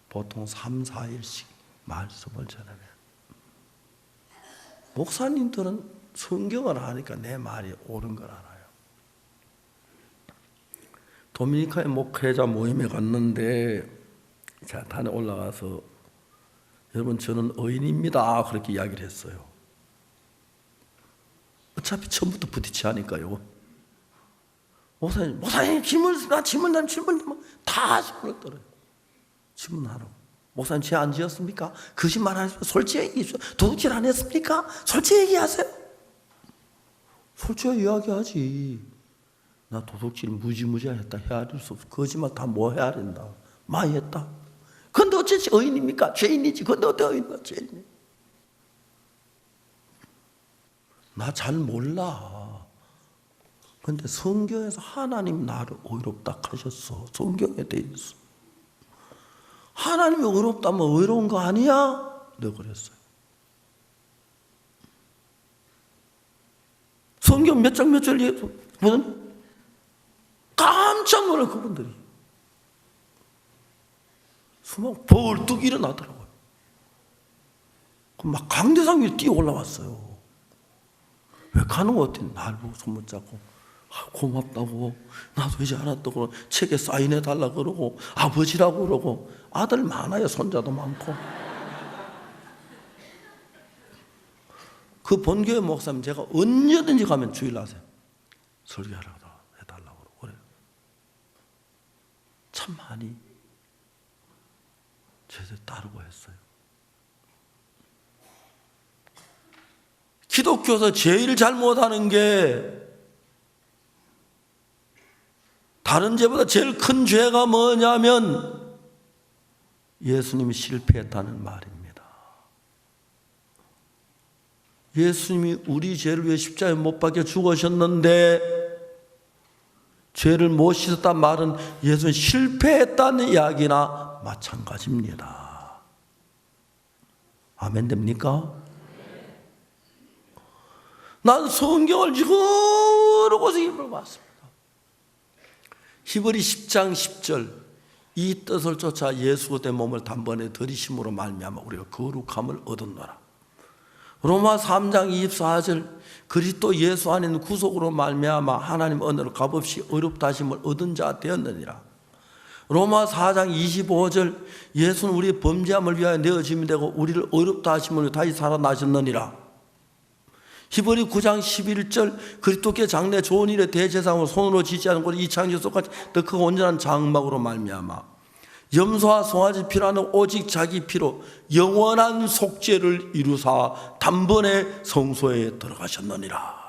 보통 3, 4일씩 말씀을 전해요. 목사님들은 성경을 아니까 내 말이 옳은 걸 알아요. 도미니카의 목회자 모임에 갔는데 제가 단에 올라가서 여러분 저는 의인입니다 그렇게 이야기를 했어요. 어차피 처음부터 부딪히니까요. 목사님 질문 다 질문을 떨어요. 질문하라고. 목사님 죄 안 지었습니까? 거짓말 안 했습니까? 솔직히 얘기해주세요. 도둑질 안 했습니까? 솔직히 얘기하세요. 솔직히 이야기하지. 나 도둑질 무지무지하게 했다 헤아릴 수 없어. 거짓말 다 뭐 헤아린다. 많이 했다. 근데 어찌 의인입니까? 죄인이지. 근데 어떻게 의인입니까? 죄인이. 나 잘 몰라. 근데 성경에서 하나님 나를 의롭다 하셨어. 성경에 돼 있어. 하나님이 의롭다면 의로운 거 아니야? 내가 그랬어요. 성경 몇 장 몇 절 무슨 깜짝 놀랄 그분들이 막 벌떡 일어나더라고요. 막 강대상이 뛰어 올라왔어요. 왜 가는 거 같더니 날 보고 손 붙잡고 고맙다고, 나도 이제 알았다고, 책에 사인해달라고 그러고, 아버지라고 그러고, 아들 많아요. 손자도 많고. 그 본교회 목사님 제가 언제든지 가면 주일 하세요. 설교하라고 해달라고 그러고 그래요. 참 많이 제대로 따르고 했어요. 기독교에서 제일 잘못하는 게, 다른 죄보다 제일 큰 죄가 뭐냐면 예수님이 실패했다는 말입니다. 예수님이 우리 죄를 위해 십자가에 못 박혀 죽으셨는데 죄를 못 씻었단 말은 예수님이 실패했다는 이야기나 마찬가지입니다. 아멘 됩니까? 난 성경을 여러 곳에 읽어봤습니다. 히브리 10장 10절, 이 뜻을 쫓아 예수 그리스도의 몸을 단번에 들이심으로 말미암아 우리가 거룩함을 얻었노라. 로마 3장 24절, 그리스도 예수 안에 있는 구속으로 말미암아 하나님 은혜로 값없이 어렵다 하심을 얻은 자 되었느니라. 로마 4장 25절, 예수는 우리의 범죄함을 위하여 내어짐이 되고 우리를 어렵다 하심을 위해 다시 살아나셨느니라. 히브리 9장 11절, 그리스도께 장래 좋은 일에 대제사장으로 손으로 짓지 않은 곳 이창조 속까지 더 크고 온전한 장막으로 말미암아 염소와 송아지 피로 하는 오직 자기 피로 영원한 속죄를 이루사 단번에 성소에 들어가셨느니라.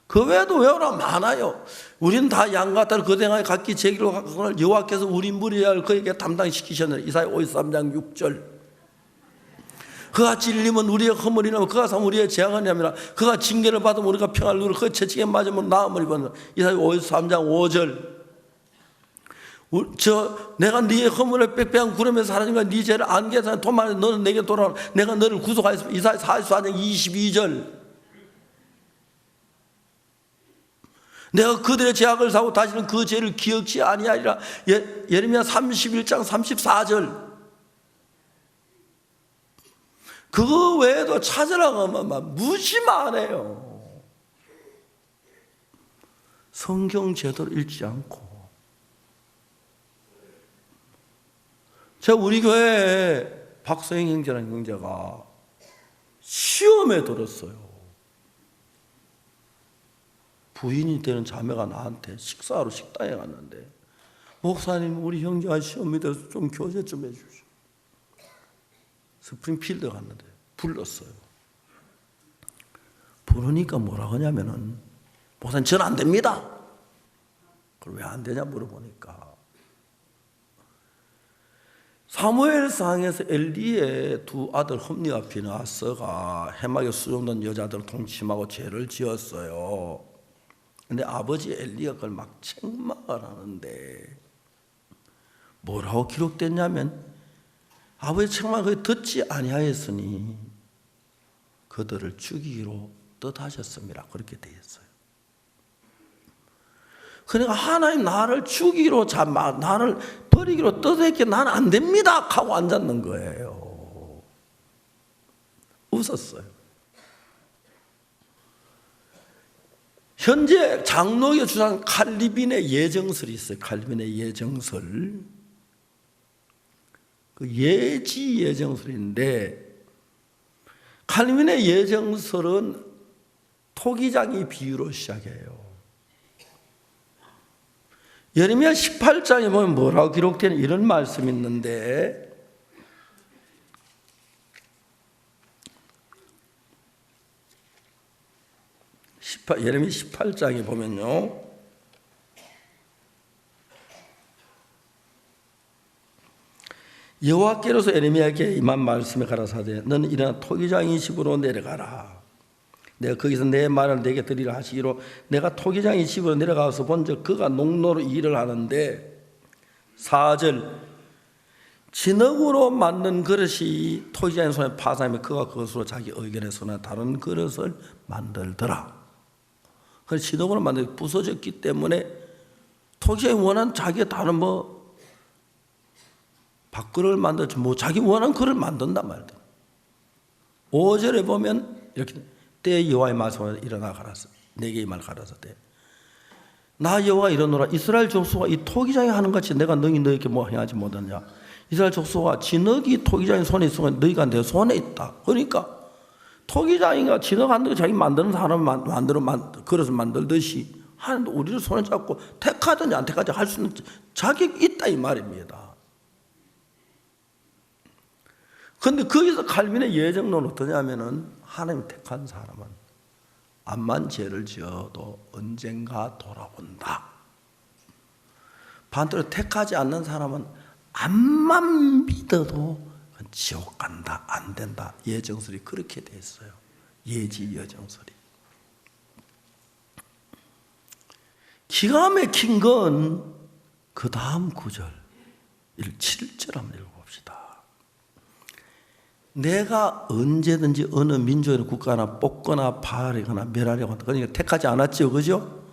그 외에도 외우라 많아요. 우리는 다 양과 그 대강에 각기 제기로 갖고는 여호와께서 우리 무리를 그에게 담당시키셨느니라. 이사야 53장 6절. 그가 찔림은 우리의 허물이 나면 그가 삼 우리의 재앙을 냅니다. 그가 징계를 받으면 우리가 평안을 누리고 그가 채찍에 맞으면 나음을 입었느니라. 이사야 53장 5절. 내가 네의 허물을 빽빽한 구름에 사라진 거야. 네 죄를 안개 사는 도만에 너는 내게 돌아오라. 내가 너를 구속하였습니다. 이사야 44장 22절. 내가 그들의 죄악을 사고 다시는 그 죄를 기억지 아니하리라. 예레미야 31장 34절. 그거 외에도 찾으라고 하면 무심하네요. 성경 제대로 읽지 않고. 제가 우리 교회에 박서영 형제라는 형제가 시험에 들었어요. 부인이 되는 자매가 나한테 식사하러 식당에 갔는데, 목사님 우리 형제가 시험에 들어서 좀 교제 좀 해주십시오. 스프링필드 갔는데 불렀어요. 부르니까 뭐라고 하냐면은, 목사님 전 안 됩니다. 그럼 왜 안 되냐 물어보니까, 사무엘상에서 엘리의 두 아들 홈니와 비나하스가 해막에 수종된 여자들을 통침하고 죄를 지었어요. 근데 아버지 엘리가 그걸 막 책망을 하는데 뭐라고 기록됐냐면, 아버지 책망을 거의 듣지 아니하였으니 그들을 죽이기로 뜻하셨습니다. 그렇게 되어 있어요. 그러니까 하나님 나를 죽이기로, 나를 버리기로 뜻했기에 나는 안 됩니다 하고 앉았는 거예요. 웃었어요. 현재 장로교 주장 칼빈의 예정설이 있어요. 칼빈의 예정설. 그 예지 예정설인데, 칼빈의 예정설은 토기장이 비유로 시작해요. 예레미야 18장에 보면 뭐라고 기록되는 이런 말씀이 있는데, 예레미야 18장에 보면요, 여호와께로서 예레미야에게 임한 말씀에 가라사대 너는 일어나 토기장의 집으로 내려가라. 내가 거기서 내 말을 내게 드리라 하시기로 내가 토기장의 집으로 내려가서 본즉 그가 농로로 일을 하는데, 4절, 진흙으로 만든 그릇이 토기장의 손에 파사하며 그가 그것으로 자기 의견의 손에 다른 그릇을 만들더라. 그 진흙으로 만든 부서졌기 때문에 토기장이 원한 자기가 다른 밥그릇을 만들지 뭐 자기 원하는 그릇을 만든단 말이야. 5절에 보면 이렇게 때 여호와의 말씀을 일어나 가라사 내게 이 말 가라사 때 나 여호와가 이러노라 이스라엘 족속아 이 토기장이 하는 같이 내가 너희에게 뭐 행하지 못하냐. 이스라엘 족속아 진흙이 토기장의 손에 있으면 너희가 내 손에 있다. 그러니까 토기장이가 진흙 한 개 자기 만드는 사람 만들어 그릇을 만들듯이 하나님도 우리를 손에 잡고 택하든지 안 택하든지 할 수 있는 자격이 있다 이 말입니다. 그런데 거기서 칼빈의 예정론은 어떠냐면은 하나님 택한 사람은 암만 죄를 지어도 언젠가 돌아온다. 반대로 택하지 않는 사람은 암만 믿어도 지옥 간다, 안 된다. 예정설이 그렇게 돼 있어요. 예지 예정설이. 기가 막힌 건 그 다음 9절, 7절 한번 읽어봅시다. 내가 언제든지 어느 민족이나 국가나 뽑거나 파하거나 멸하려고 한다. 그러니까 택하지 않았죠, 그죠?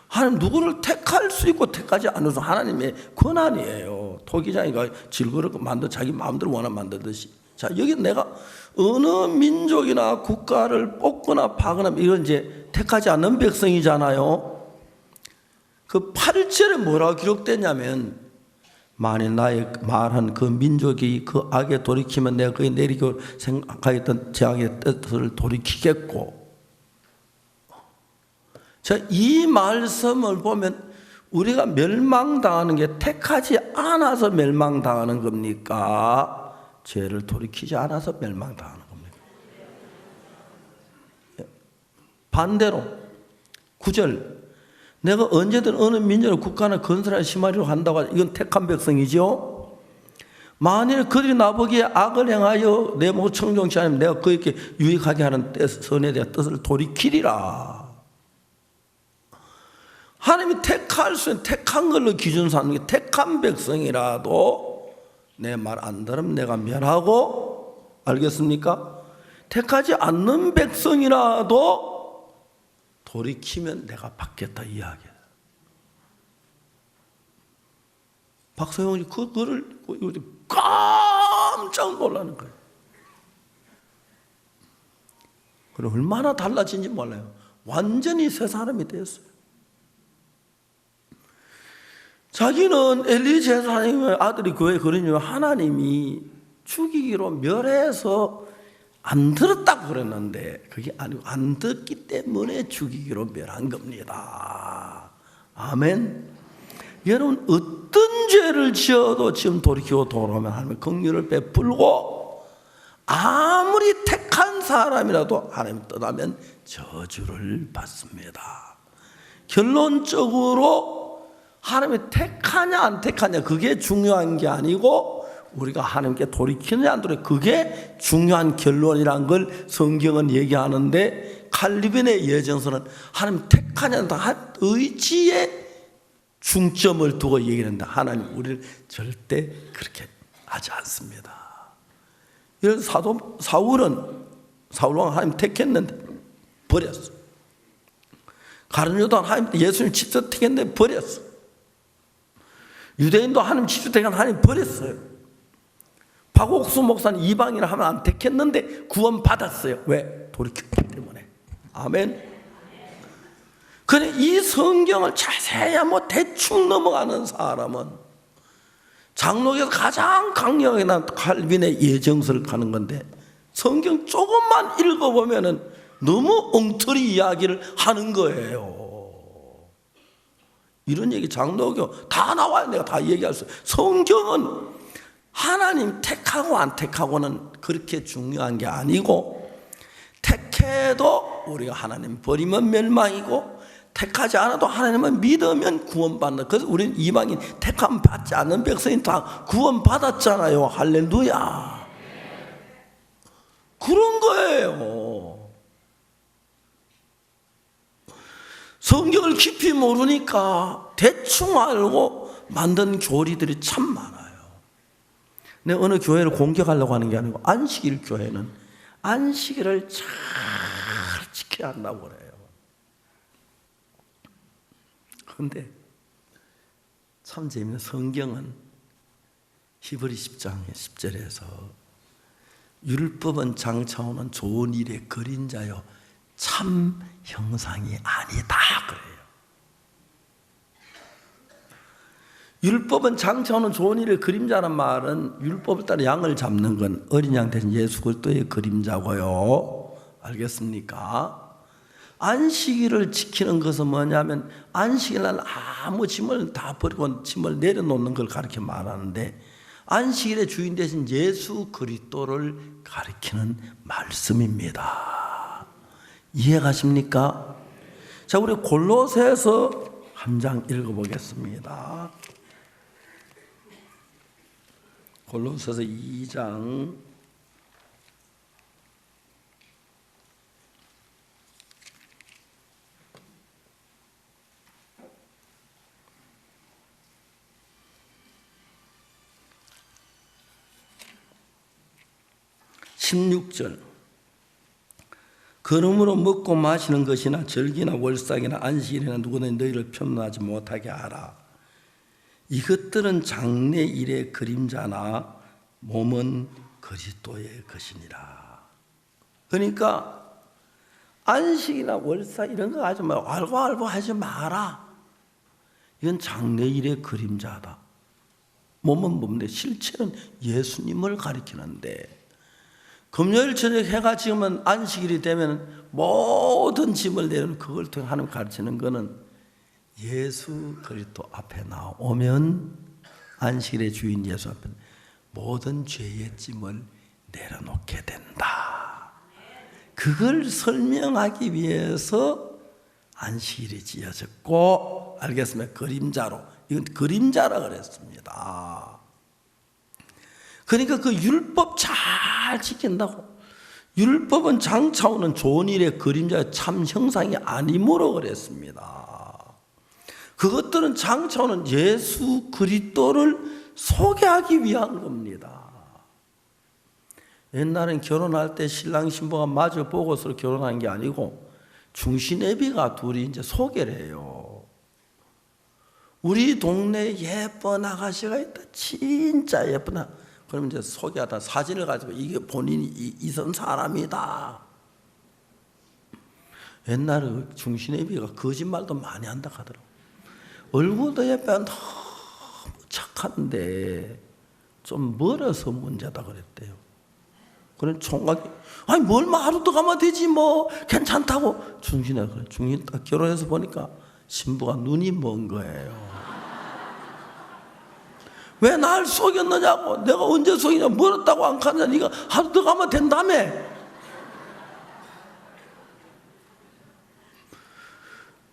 하나님 누구를 택할 수 있고 택하지 않을 수 하나님의 권한이에요. 토기장이가 질그릇 만들 자기 마음대로 원하면 만들듯이. 자, 여기 내가 어느 민족이나 국가를 뽑거나 파거나 이런 이제 택하지 않는 백성이잖아요. 그 8절에 뭐라고 기록됐냐면 만일 나의 말한 그 민족이 그 악에 돌이키면 내가 그에 내리고 생각하였던 제 악의 뜻을 돌이키겠고. 자, 이 말씀을 보면 우리가 멸망당하는 게 택하지 않아서 멸망당하는 겁니까? 죄를 돌이키지 않아서 멸망당하는 겁니까? 반대로 9절 내가 언제든 어느 민족을 국가나 건설할 심하리로 한다고 하죠. 이건 택한 백성이죠. 만일 그들이 나보기에 악을 행하여 내 목을 청정치 않으면 내가 그에게 유익하게 하는 선에 대한 뜻을 돌이키리라. 하나님이 택할 수 있는 택한 걸로 기준 삼는 게 택한 백성이라도 내 말 안 들으면 내가 멸하고, 알겠습니까? 택하지 않는 백성이라도 돌이키면 내가 받겠다 이야기야. 박서영 그거를 깜짝 놀라는 거예요. 그럼 얼마나 달라진지 몰라요. 완전히 새 사람이 됐어요. 자기는 엘리 제사장의 아들이 그의 그러니 하나님이 죽이기로 멸해서 안 들었다고 그랬는데 그게 아니고 안 듣기 때문에 죽이기로 멸한 겁니다. 아멘. 여러분 어떤 죄를 지어도 지금 돌이키고 돌아오면 하나님의 긍휼을 베풀고 아무리 택한 사람이라도 하나님 떠나면 저주를 받습니다. 결론적으로 하나님이 택하냐 안 택하냐 그게 중요한 게 아니고 우리가 하나님께 돌이키느냐 안 돌이키느냐 그게 중요한 결론이라는 걸 성경은 얘기하는데 칼빈의 예정서는 하나님 택하냐 의지에 중점을 두고 얘기한다. 하나님 우리를 절대 그렇게 하지 않습니다. 예를 들어 사울왕 하나님 택했는데 버렸어. 가룟 유다 하나님 예수님 직접 택했는데 버렸어. 유대인도 하나님 직접 택한 하나님 버렸어요. 박옥수 목사는 이방인을 하면 안 택했는데 구원 받았어요. 왜? 돌이켰기 때문에. 아멘. 그래 이 성경을 자세히 뭐 대충 넘어가는 사람은 장로교에서 가장 강력하게 난 칼빈의 예정서를 가는 건데 성경 조금만 읽어보면은 너무 엉터리 이야기를 하는 거예요. 이런 얘기 장로교 다 나와요. 내가 다 얘기할 수 있어요. 성경은 하나님 택하고 안 택하고는 그렇게 중요한 게 아니고 택해도 우리가 하나님 버리면 멸망이고 택하지 않아도 하나님을 믿으면 구원받는. 그래서 우리는 이방인 택함 받지 않는 백성이 다 구원받았잖아요. 할렐루야. 그런 거예요. 성경을 깊이 모르니까 대충 알고 만든 교리들이 참 많아요. 내가 어느 교회를 공격하려고 하는 게 아니고 안식일 교회는 안식일을 잘 지켜야 한다고 그래요. 그런데 참 재미있는 성경은 히브리 10장 10절에서 율법은 장차오는 좋은 일의 그림자요 참 형상이 아니다 그래요. 율법은 장차오는 좋은 일의 그림자란 말은 율법을 따라 양을 잡는 건 어린 양 대신 예수 그리스도의 그림자고요. 알겠습니까? 안식일을 지키는 것은 뭐냐면 안식일날 아무 짐을 다 버리고 짐을 내려놓는 걸 가르쳐 말하는데 안식일의 주인 대신 예수 그리스도를 가리키는 말씀입니다. 이해가십니까? 자, 우리 골로새서 한 장 읽어보겠습니다. 골로새서 2장 16절 그러므로 먹고 마시는 것이나 절기나 월삭이나 안식일이나 누구든 너희를 편노하지 못하게 하라. 이것들은 장래일의 그림자나 몸은 그리스도의 것이니라. 그러니까 안식이나 월삭 이런 거 하지 말고 알고 하지 마라. 이건 장래일의 그림자다. 몸은 뭔데? 실체는 예수님을 가리키는데 금요일 저녁 해가 지으면 안식일이 되면 모든 짐을 내려놓은 그걸 통해 하나님 가르치는 것은 예수 그리스도 앞에 나오면 안식일의 주인 예수 앞에 모든 죄의 짐을 내려놓게 된다. 그걸 설명하기 위해서 안식일이 지어졌고 알겠습니까? 그림자로. 이건 그림자라 그랬습니다. 그러니까 그 율법 잘 지킨다고. 율법은 장차오는 좋은 일의 그림자의 참 형상이 아니므로 그랬습니다. 그것들은 장차오는 예수 그리스도를 소개하기 위한 겁니다. 옛날엔 결혼할 때 신랑 신부가 마주 보고서 결혼한 게 아니고 중신애비가 둘이 이제 소개를 해요. 우리 동네에 예쁜 아가씨가 있다. 진짜 예쁜 아가씨. 그럼 이제 소개하다 사진을 가지고 이게 본인이 이선 사람이다. 옛날에 중신애비가 거짓말도 많이 한다 하더라고. 얼굴도 예쁘고 너무 착한데 좀 멀어서 문제다 그랬대요. 그런 총각이 아니 뭘 하루 더 가면 되지 뭐 괜찮다고 중신애가 그래. 중신 딱 결혼해서 보니까 신부가 눈이 먼 거예요. 왜 날 속였느냐고. 내가 언제 속이냐. 멀었다고 안 가냐. 네가 하루 더 가면 된다며.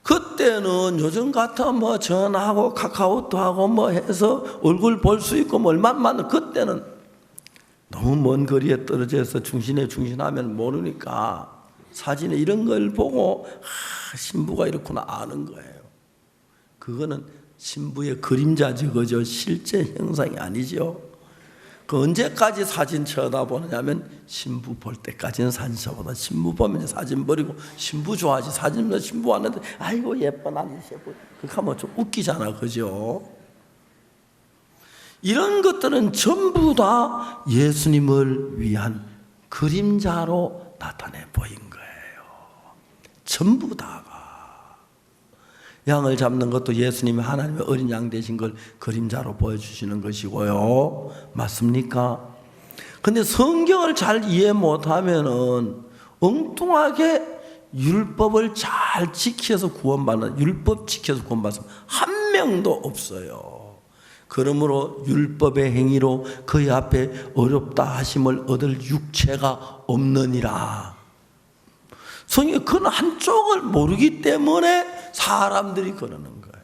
그때는 요즘 같아 뭐 전화하고 카카오톡하고 뭐 해서 얼굴 볼 수 있고 뭐 얼마나 많은 그때는 너무 먼 거리에 떨어져서 중신하면 모르니까 사진에 이런 걸 보고 신부가 이렇구나 아는 거예요. 그거는 신부의 그림자죠. 그죠? 실제 형상이 아니죠. 그 언제까지 사진 쳐다보느냐면 신부 볼 때까지는 사진 쳐보다 신부 보면 사진 버리고 신부 좋아하지. 사진 보면 신부 왔는데 아이고 예쁜 아저씨. 그렇게 하면 좀 웃기잖아. 그죠? 이런 것들은 전부 다 예수님을 위한 그림자로 나타내 보인 거예요. 전부 다가. 양을 잡는 것도 예수님이 하나님의 어린 양 되신 걸 그림자로 보여주시는 것이고요. 맞습니까? 근데 성경을 잘 이해 못하면은 엉뚱하게 율법을 잘 지켜서 구원받는, 율법 지켜서 구원받는 한 명도 없어요. 그러므로 율법의 행위로 그의 앞에 어렵다 하심을 얻을 육체가 없느니라. 성경이 그 한쪽을 모르기 때문에 사람들이 그러는 거예요.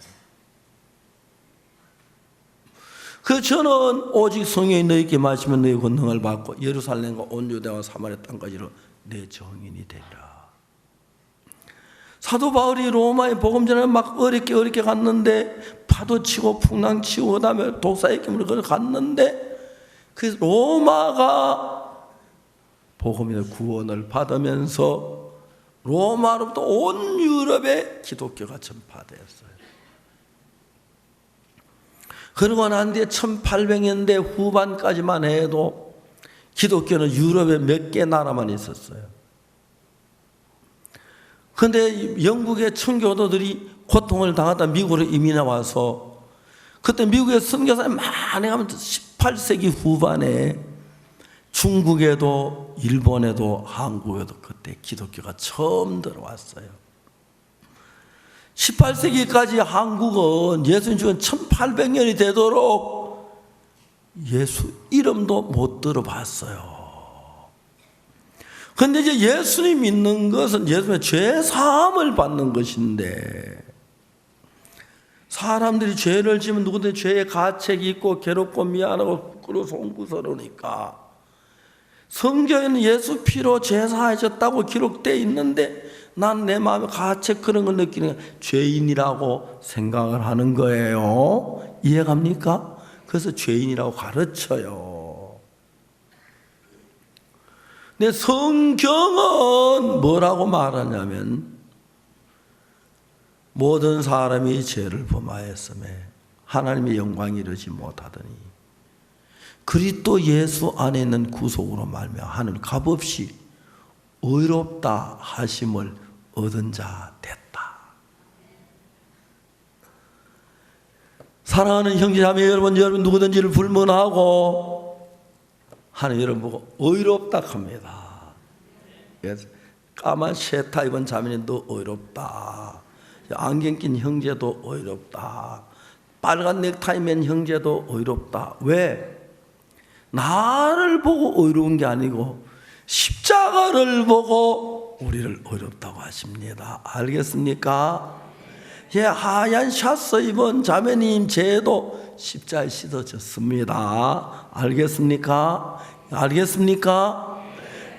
그 저는 오직 성령이 너희에게 마시면 너희 권능을 받고 예루살렘과 온 유대와 사마리아 땅까지로 내 정인이 되리라. 사도 바울이 로마에 복음 전에 막 어렵게 갔는데 파도 치고 풍랑 치고 그다음에 독사의 기물을 갔는데 그 로마가 복음의 구원을 받으면서 로마로부터 온 유럽에 기독교가 전파되었어요. 그러고 난 뒤에 1800년대 후반까지만 해도 기독교는 유럽에 몇 개 나라만 있었어요. 그런데 영국의 청교도들이 고통을 당하다 미국으로 이민해 와서 그때 미국의 선교사님 많이 가면 18세기 후반에 중국에도 일본에도 한국에도 그때 기독교가 처음 들어왔어요. 18세기까지 한국은 예수님 죽은 1800년이 되도록 예수 이름도 못 들어봤어요. 그런데 이제 예수님 믿는 것은 예수님의 죄 사함을 받는 것인데, 사람들이 죄를 지면 누구든 죄의 가책이 있고 괴롭고 미안하고 부끄러워 송구스러우니까 성경에는 예수 피로 죄 사하셨다고 기록되어 있는데 난 내 마음에 가책 그런 걸 느끼는 죄인이라고 생각을 하는 거예요. 이해갑니까? 그래서 죄인이라고 가르쳐요. 근데 성경은 뭐라고 말하냐면 모든 사람이 죄를 범하였음에 하나님의 영광이 이르지 못하더니 그리스도 예수 안에 있는 구속으로 말미암아 하늘 값없이 의롭다 하심을 얻은 자 됐다. 사랑하는 형제자매 여러분 누구든지를 불문하고 하나님 여러분 보고 의롭다 합니다. 까만 쉐타 입은 자매는 너 의롭다. 안경 낀 형제도 의롭다. 빨간 넥타이 맨 형제도 의롭다. 왜? 나를 보고 의로운 게 아니고 십자가를 보고 우리를 의롭다고 하십니다. 알겠습니까? 예, 하얀 샤스 입은 자매님 죄도 십자가에 씻어졌습니다. 알겠습니까? 알겠습니까?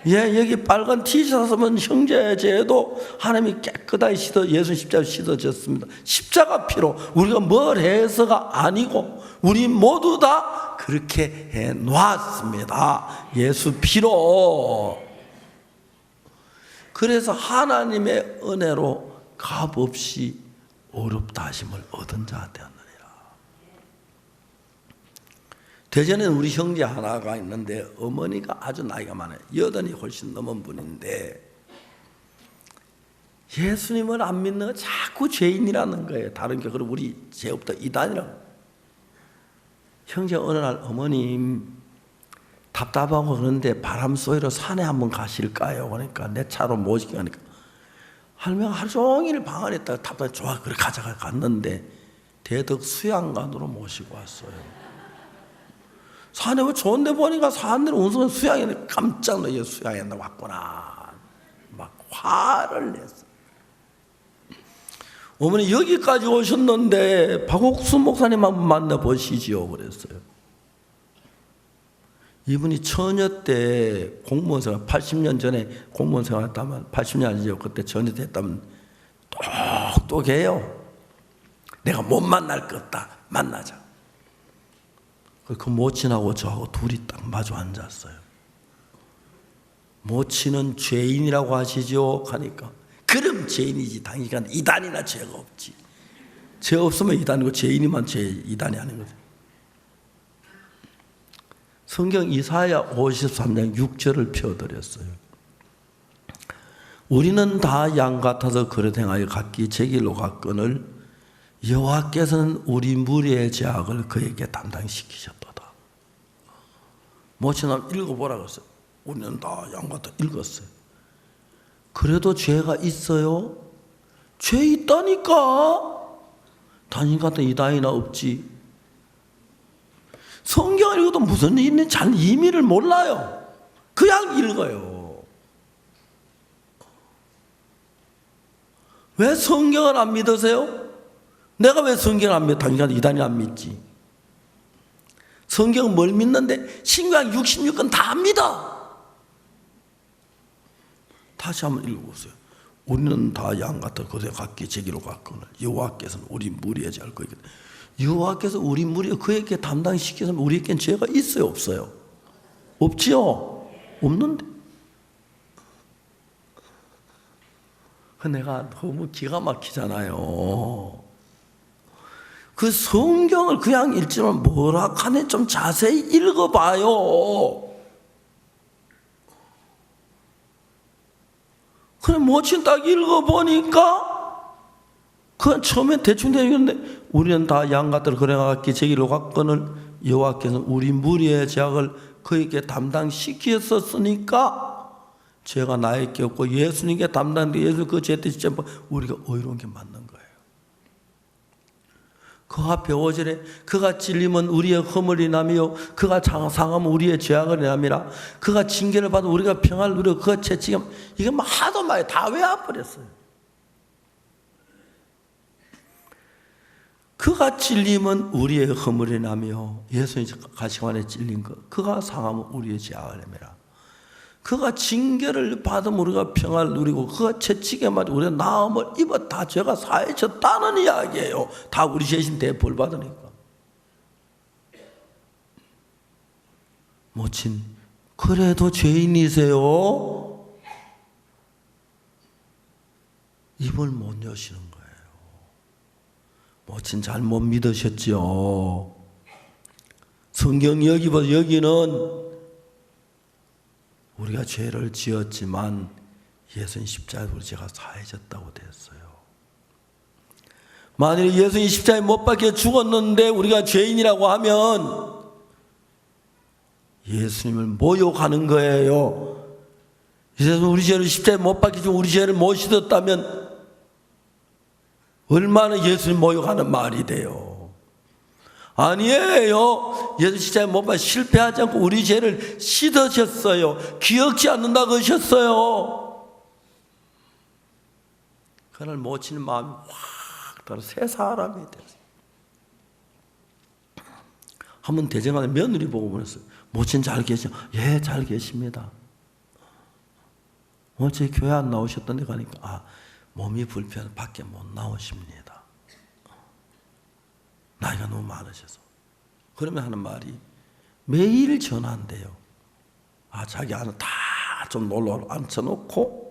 예, 여기 빨간 티셔츠 입은 형제 죄도 하나님이 깨끗하게 예수 십자가에 씻어졌습니다. 십자가 피로 우리가 뭘 해서가 아니고 우리 모두 다 그렇게 해 놨습니다. 예수 피로. 그래서 하나님의 은혜로 값없이 어렵다 하심을 얻은 자 되었느니라. 대전에는 우리 형제 하나가 있는데 어머니가 아주 나이가 많아요. 80이 훨씬 넘은 분인데 예수님을 안 믿는 거 자꾸 죄인이라는 거예요. 다른 게 그럼 우리 죄 없다 이단이라고. 형제 어느 날 어머님 답답하고 그런데 바람 쏘이러 산에 한번 가실까요? 그러니까 내 차로 모시게 하니까 할머니가 하루 종일 방 안에 있다가 답답해 좋아 그래 가자 갔는데 대덕 수양관으로 모시고 왔어요. 산에 왜 좋은데 보니까 사람들이 운송은 수양했는데 깜짝 놀라서 수양했나 왔구나. 막 화를 냈어요. 어머니 여기까지 오셨는데 박옥수 목사님 한번 만나보시지요 그랬어요. 이분이 처녀 때 공무원 생활 80년 전에 공무원 생활했다면 80년 아니죠. 그때 전혀 됐다면 똑똑해요. 내가 못 만날 것 없다. 만나자. 그 모친하고 저하고 둘이 딱 마주 앉았어요. 모친은 죄인이라고 하시죠 하니까 그럼 죄인이지. 당연히 이단이나 죄가 없지. 죄 없으면 이단이고 죄인이면 이단이 아닌 거죠. 성경 이사야 53장 6절을 펴드렸어요. 우리는 다 양 같아서 그릇 행하여 각기 제 길로 갔거늘 여호와께서는 우리 무리의 죄악을 그에게 담당시키셨도다. 모친 한번 읽어보라고 했어요. 우리는 다 양 같아 읽었어요. 그래도 죄가 있어요? 죄 있다니까. 당신 같은 이단이나 없지. 성경을 읽어도 무슨 일이 있는지 잘 의미를 몰라요. 그냥 읽어요. 왜 성경을 안 믿으세요? 내가 왜 성경을 안 믿어? 당신 같은 이단이 안 믿지. 성경은 뭘 믿는데? 신구약 66권 다 안 믿어. 다시 한번 읽어보세요. 우리는 다 양 같아 그새 각기 제 길로 갔거늘 여호와께서는 우리 무리의 죄를 그에게 여호와께서 우리 무리에 그에게 담당시켜서 우리에겐 죄가 있어요 없어요? 없지요? 없는데 내가 너무 기가 막히잖아요. 그 성경을 그냥 읽지만 뭐라 하네 좀 자세히 읽어봐요. 그래 모친 딱 읽어보니까 그건 처음에 대충 되는데 우리는 다 양같들 그래갔기 제기로 갔거늘 여호와께서 우리 무리의 죄악을 그에게 담당시켰었으니까 죄가 나에게 없고 예수님께 담당돼 예수 그 죄 대신 우리가 의로운 게 맞는 거예요. 그 앞에 5절에 그가 찔림은 우리의 허물이 인하며 그가 상함은 우리의 죄악을 인함이라. 그가 징계를 받아 우리가 평안을 누리고 그가 채찍임. 이게 막 하도 많이 다 외워버렸어요. 그가 찔림은 우리의 허물이 인하며 예수님 가시관에 찔린 것 그가 상함은 우리의 죄악을 인함이라. 그가 징계를 받으면 우리가 평안을 누리고 그가 채찍에 맞아 우리가 나음을 입어 다 죄가 사해졌다는 이야기예요. 다 우리 죄신 대벌 받으니까. 모친 그래도 죄인이세요? 입을 못 여시는 거예요. 모친 잘못 믿으셨죠. 성경 여기는 우리가 죄를 지었지만 예수님 십자가에 우리 죄가 사해졌다고 됐어요. 만일 예수님 십자가에 못 박혀 죽었는데 우리가 죄인이라고 하면 예수님을 모욕하는 거예요. 그래서 우리 죄를 십자가에 못 박혀 죽고 우리 죄를 못 씻었다면 얼마나 예수님 모욕하는 말이 돼요. 아니에요. 예수 십자가에 못 박혀 실패하지 않고 우리 죄를 씻으셨어요. 기억지 않는다고 하셨어요. 그날 모치는 마음이 확 따라 새 사람이 됐어요. 한번 대전간에 며느리 보고 보냈어요. 모친 잘 계시죠? 예, 잘 계십니다. 어제 교회 안 나오셨던데 가니까 몸이 불편해 밖에 못 나오십니다. 나이가 너무 많으셔서. 그러면 하는 말이 매일 전화한대요. 자기 안에 다 좀 놀러 앉혀놓고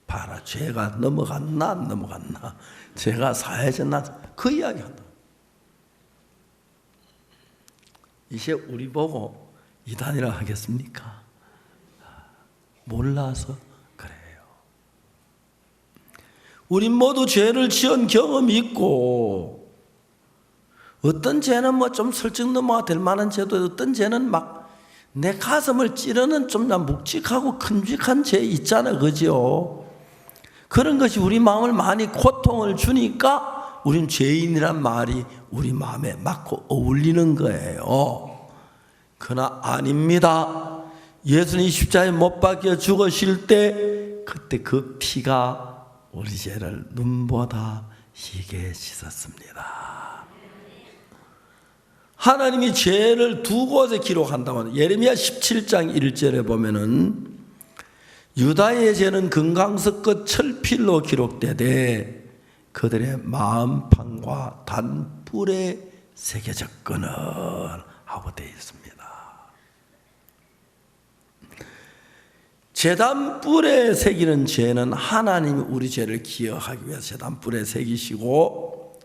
봐라 죄가 넘어갔나 안 넘어갔나 죄가 사해졌나 그 이야기 한다. 이제 우리 보고 이단이라 하겠습니까? 몰라서 그래요. 우린 모두 죄를 지은 경험이 있고 어떤 죄는 뭐 좀 설정 넘어가 될 만한 죄도 어떤 죄는 막 내 가슴을 찌르는 좀 묵직하고 큼직한 죄 있잖아요. 그죠? 그런 것이 우리 마음을 많이 고통을 주니까 우린 죄인이란 말이 우리 마음에 맞고 어울리는 거예요. 그러나 아닙니다. 예수님 십자가에 못 박혀 죽으실 때 그때 그 피가 우리 죄를 눈보다 희게 씻었습니다. 하나님이 죄를 두 곳에 기록한다고 예레미야 17장 1절에 보면은 유다의 죄는 금강석 끝 철필로 기록되되 그들의 마음판과 단뿔에 새겨졌거늘 하고 되어 있습니다. 제단뿔에 새기는 죄는 하나님이 우리 죄를 기억하기 위해서 제단뿔에 새기시고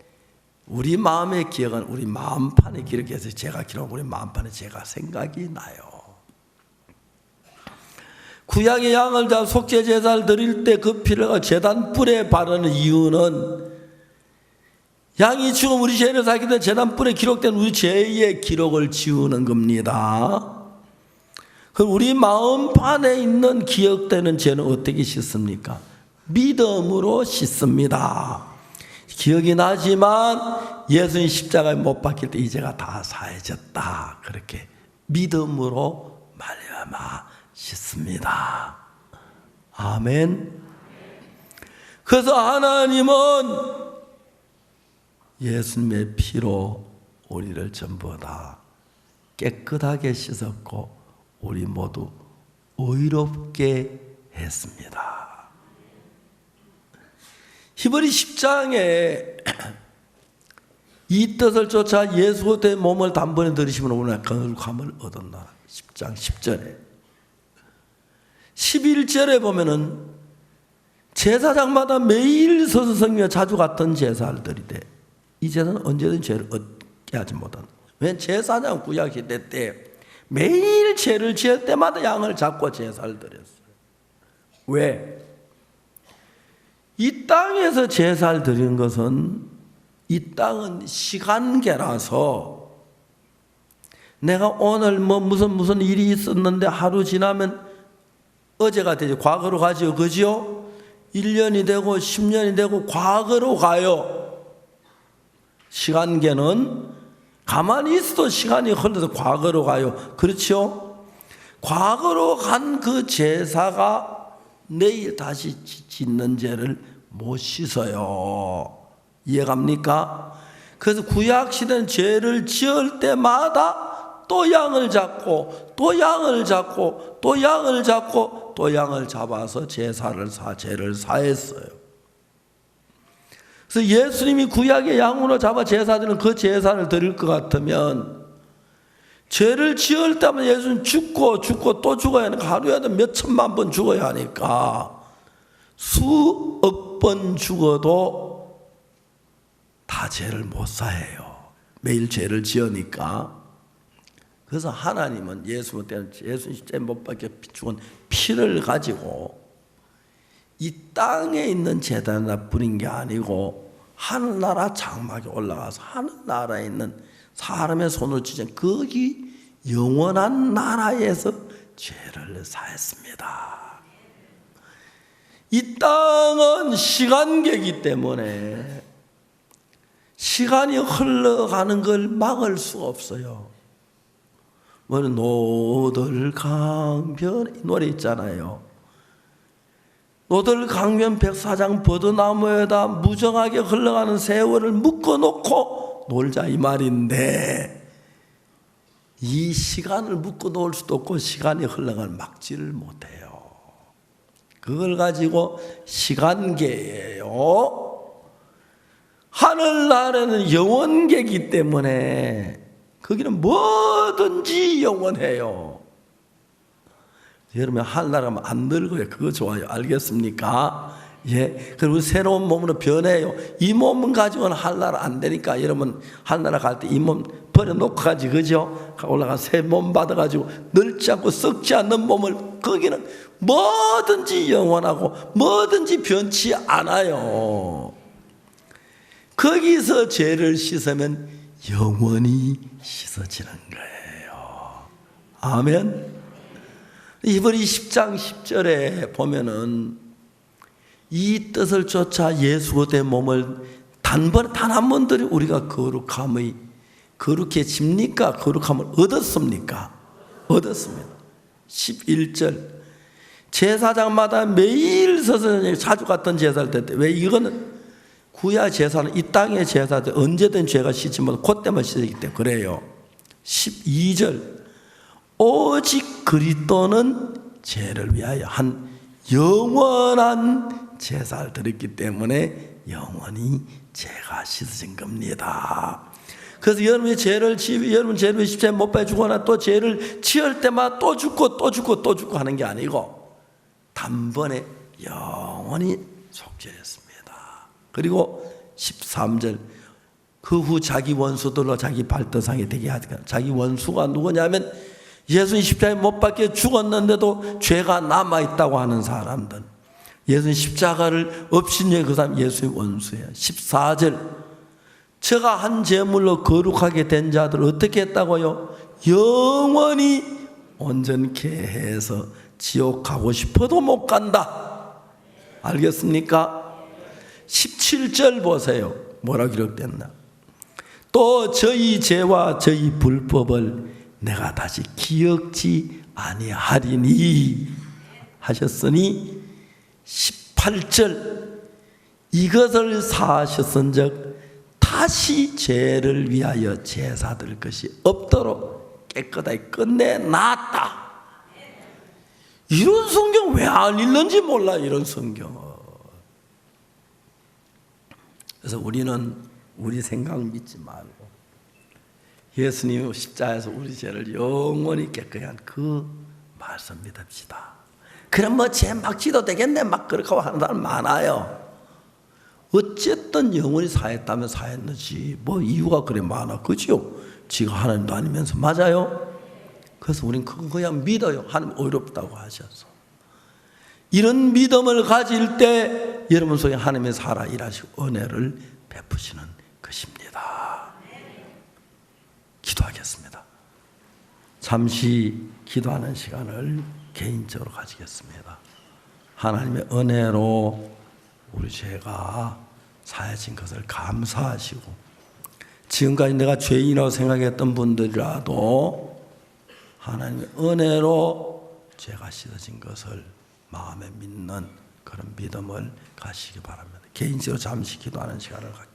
우리 마음의 기억은 우리 마음판에 기록해서 제가 기록하고 우리 마음판에 제가 생각이 나요. 구약의 양을 다 속죄 제사를 드릴 때 그 피를 제단뿔에 바르는 이유는 양이 죽음 우리 죄를 사기 때문에 제단뿔에 기록된 우리 죄의 기록을 지우는 겁니다. 그럼 우리 마음판에 있는 기억되는 죄는 어떻게 씻습니까? 믿음으로 씻습니다. 기억이 나지만 예수님 십자가에 못 박힐 때 이 죄가 다 사해졌다. 그렇게 믿음으로 말미암아 씻습니다. 아멘. 그래서 하나님은 예수님의 피로 우리를 전부 다 깨끗하게 씻었고 우리 모두 의롭게 했습니다. 히브리 10장에 이 뜻을 쫓아 예수 그리스도의 몸을 단번에 들으시면 오늘 거룩함을 얻었나 10장 10절에 11절에 보면은 제사장마다 매일 서서 섬기며 자주 갔던 제사를 드리되 이제는 언제든 죄를 얻게 하지 못한다. 왜? 제사장 구약 시대 때 매일 죄를 지을 때마다 양을 잡고 제사를 드렸어요. 왜? 이 땅에서 제사를 드리는 것은 이 땅은 시간계라서 내가 오늘 무슨 일이 있었는데 하루 지나면 어제가 되죠. 과거로 가죠. 그죠? 1년이 되고 10년이 되고 과거로 가요. 시간계는 가만히 있어도 시간이 흘러서 과거로 가요. 그렇죠? 과거로 간 그 제사가 내일 다시 짓는 죄를 못 씻어요. 이해갑니까? 그래서 구약시대는 죄를 지을 때마다 또 양을 잡고 또 양을 잡고 또 양을 잡고 또 양을 잡아서 죄를 사했어요. 그래서 예수님이 구약의 양으로 잡아 제사드리는 그 제사를 드릴 것 같으면 죄를 지을 때마다 예수님 죽고 또 죽어야 하니까 하루에도 몇 천만 번 죽어야 하니까 수억 번 죽어도 다 죄를 못 사해요. 매일 죄를 지으니까. 그래서 하나님은 예수님 십자가에 못 박혀 죽은 피를 가지고 이 땅에 있는 제단에다 뿌린 게 아니고 하늘나라 장막에 올라가서 하늘나라에 있는 사람의 손을 쥐는 거기 영원한 나라에서 죄를 사했습니다. 이 땅은 시간계이기 때문에 시간이 흘러가는 걸 막을 수가 없어요. 노들강변 노래 있잖아요. 노들강변 백사장 버드나무에다 무정하게 흘러가는 세월을 묶어놓고 놀자 이 말인데 이 시간을 묶어 놓을 수도 없고 시간이 흘러가는 막지를 못해요. 그걸 가지고 시간계예요. 하늘나라는 영원계이기 때문에 거기는 뭐든지 영원해요. 여러분 하늘나라 안 늙어요. 그거 좋아요. 알겠습니까? 예. 그리고 새로운 몸으로 변해요. 이 몸은 가지고는 하늘나라 안 되니까 여러분 하늘나라 갈 때 이 몸 버려놓고 가지 그죠? 올라가 새 몸 받아가지고 늙지 않고 썩지 않는 몸을 거기는 뭐든지 영원하고 뭐든지 변치 않아요. 거기서 죄를 씻으면 영원히 씻어지는 거예요. 아멘. 이번에 10장 10절에 보면은 이 뜻을 쫓아 예수 그리스도의 몸을 단 한 번도 우리가 거룩해집니까? 거룩함을 얻었습니까? 얻었습니다. 11절 제사장마다 매일 서서 자주 갔던 제사를 드릴 때 왜 이거는 구약 제사는 이 땅의 제사들 언제든 죄가 씻지만 그때만 씻기 때문에 그래요. 12절 오직 그리스도는 죄를 위하여 한 영원한 제사를 드렸기 때문에 영원히 죄가 씻어진 겁니다. 그래서 여러분 죄를 십자가에 못 박혀 죽거나 또 죄를 지을 때마다 또 죽고 하는 게 아니고 단번에 영원히 속죄했습니다. 그리고 13절 그 후 자기 원수들로 자기 발등상에 되게 하니까 자기 원수가 누구냐면 예수님 십자가에 못 박혀 죽었는데도 죄가 남아있다고 하는 사람들, 예수님 십자가를 없인 그 사람 예수의 원수예요. 14절 저가 한 제물로 거룩하게 된 자들 어떻게 했다고요? 영원히 온전케 해서 지옥 가고 싶어도 못 간다. 알겠습니까? 17절 보세요. 뭐라고 기록됐나? 또 저희 죄와 저희 불법을 내가 다시 기억지 아니하리니 하셨으니 18절 이것을 사하셨은즉 다시 죄를 위하여 제사 드릴 것이 없도록 깨끗하게 끝내놨다. 이런 성경 왜 안 읽는지 몰라. 이런 성경은. 그래서 우리는 우리 생각 믿지 말고 예수님 십자가에서 우리 죄를 영원히 깨끗게 한 그 말씀 믿읍시다. 그럼 뭐 죄 막 지도 되겠네 막 그렇게 하는 사람 많아요. 어쨌든 영원히 사했다면 사했는지 뭐 이유가 그래 많아, 그죠? 지가 하나님도 아니면서. 맞아요? 그래서 우린 그거 그냥 믿어요. 하나님 어렵다고 하셔서. 이런 믿음을 가질 때 여러분 속에 하나님의 살아 일하시고 은혜를 베푸시는 것입니다. 기도하겠습니다. 잠시 기도하는 시간을 개인적으로 가지겠습니다. 하나님의 은혜로 우리 죄가 사해진 것을 감사하시고, 지금까지 내가 죄인이라고 생각했던 분들이라도 하나님의 은혜로 죄가 씻어진 것을 마음에 믿는 그런 믿음을 가시기 바랍니다. 개인적으로 잠시 기도하는 시간을 갖겠습니다.